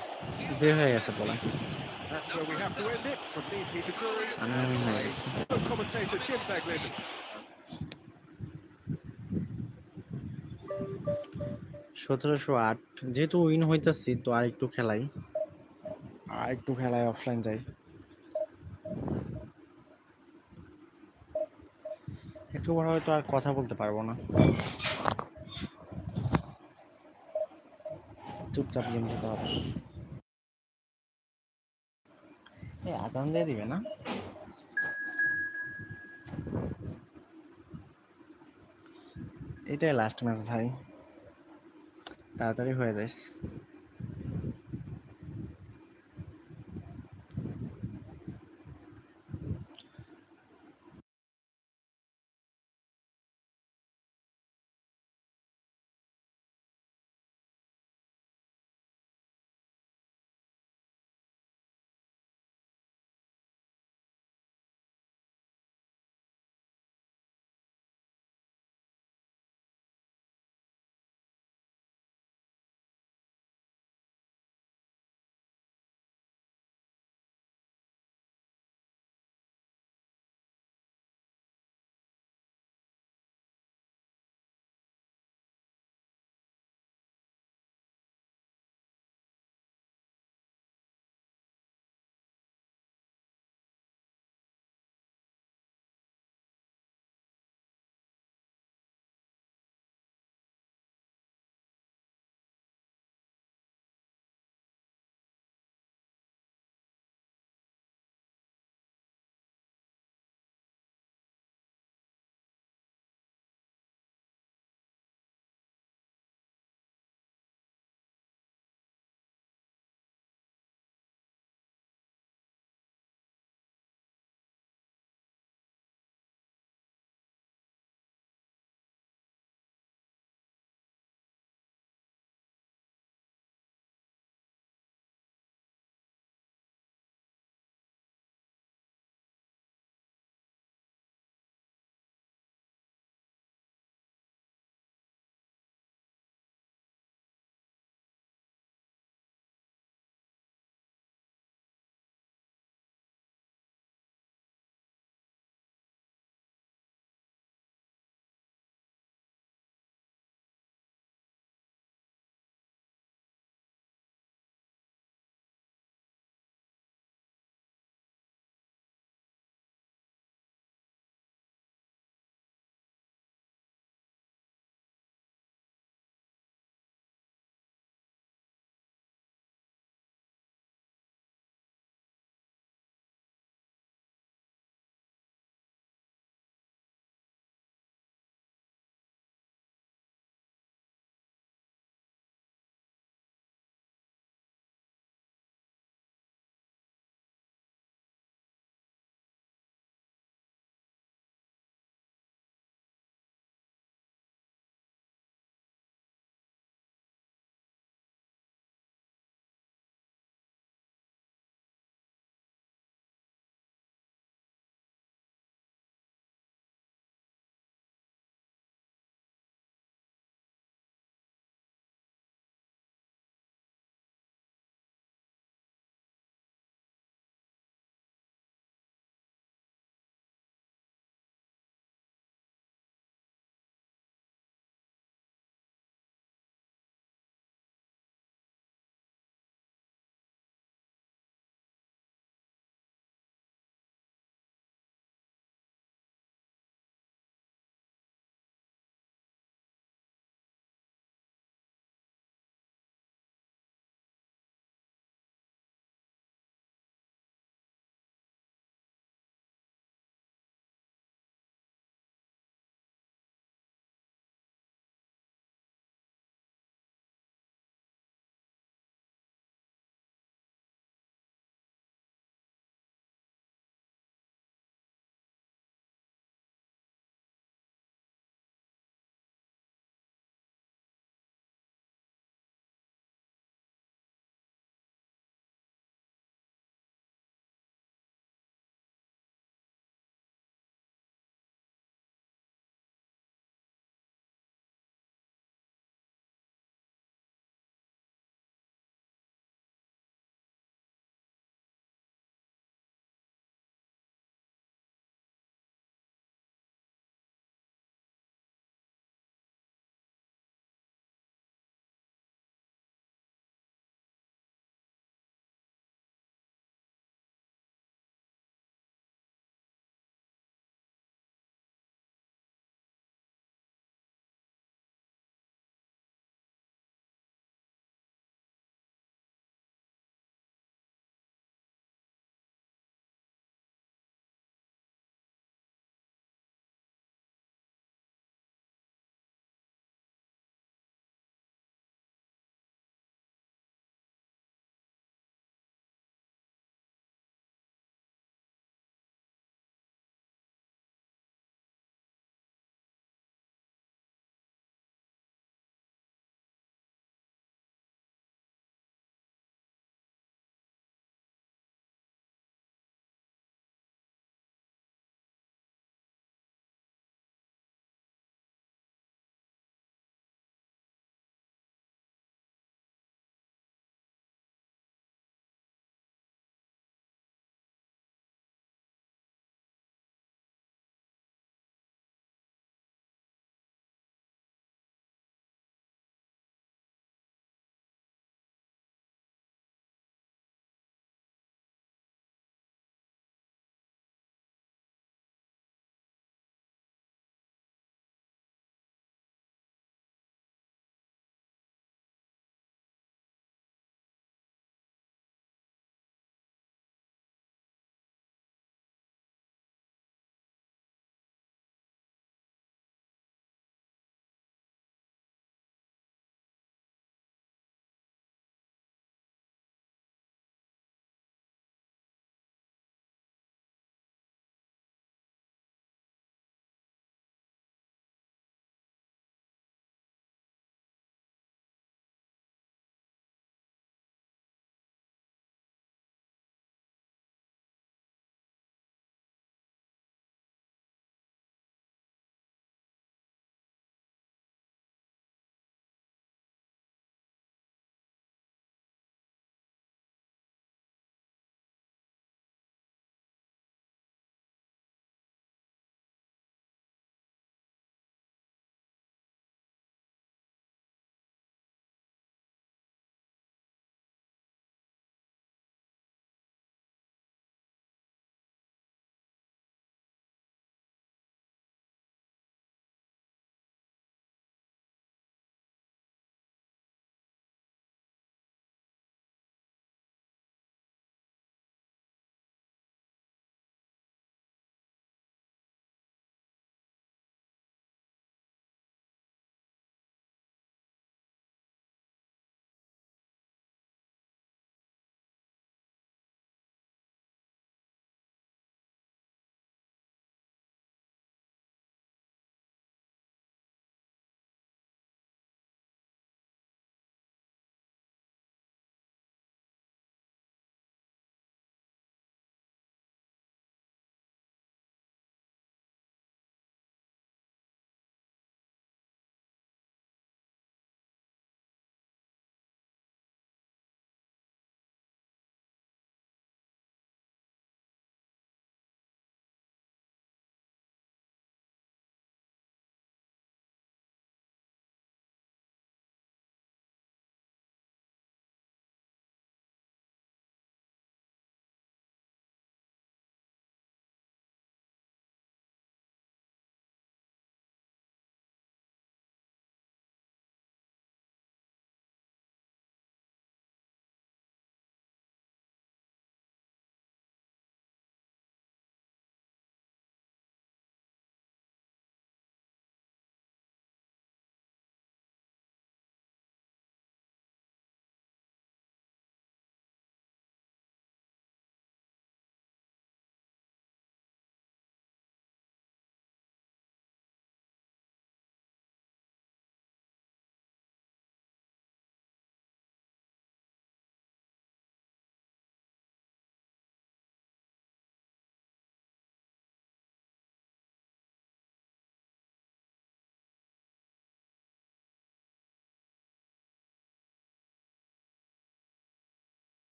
বের হয়ে গেছে বলে That's where we have to end it. From me, Peter Drury, আমি and হয়ে my গেছে co-commentator Jim Beglin. 1708 যেহেতু win হইতাছি তো আর একটু খেলাই অফলাইন যাই একটু বড় হয়তো আর কথা বলতে পারবো না চুপচাপ গেম খেতে হবে আজান দিয়ে দিবে না এটাই লাস্ট ম্যাচ ভাই, তাড়াতাড়ি হয়ে যায়।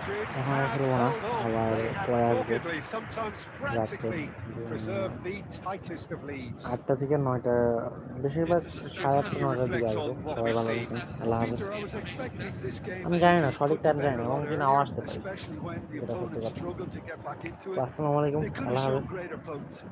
Madrid এখন আর have খেলবো না, held on. আবার They have পরে আসবো doggedly, sometimes রাত্রে frantically, preserved the tightest of leads. 8টা থেকে 9টা, বেশিরভাগ 8:30 9টার দিকে আসবো। সবাই ভালো থাকুন, আল্লাহ হাফেজ। Peter, I was expecting this game আমি to জানি না, be সঠিক put to টাইম জানি bed না, a এমন lot কি নাও earlier, আসতে পারে, especially when the যেটা সত্যি opponent কথা। struggled to get back into তো it. আসসালামু আলাইকুম, They could have Allah shown হাফেজ। greater potency.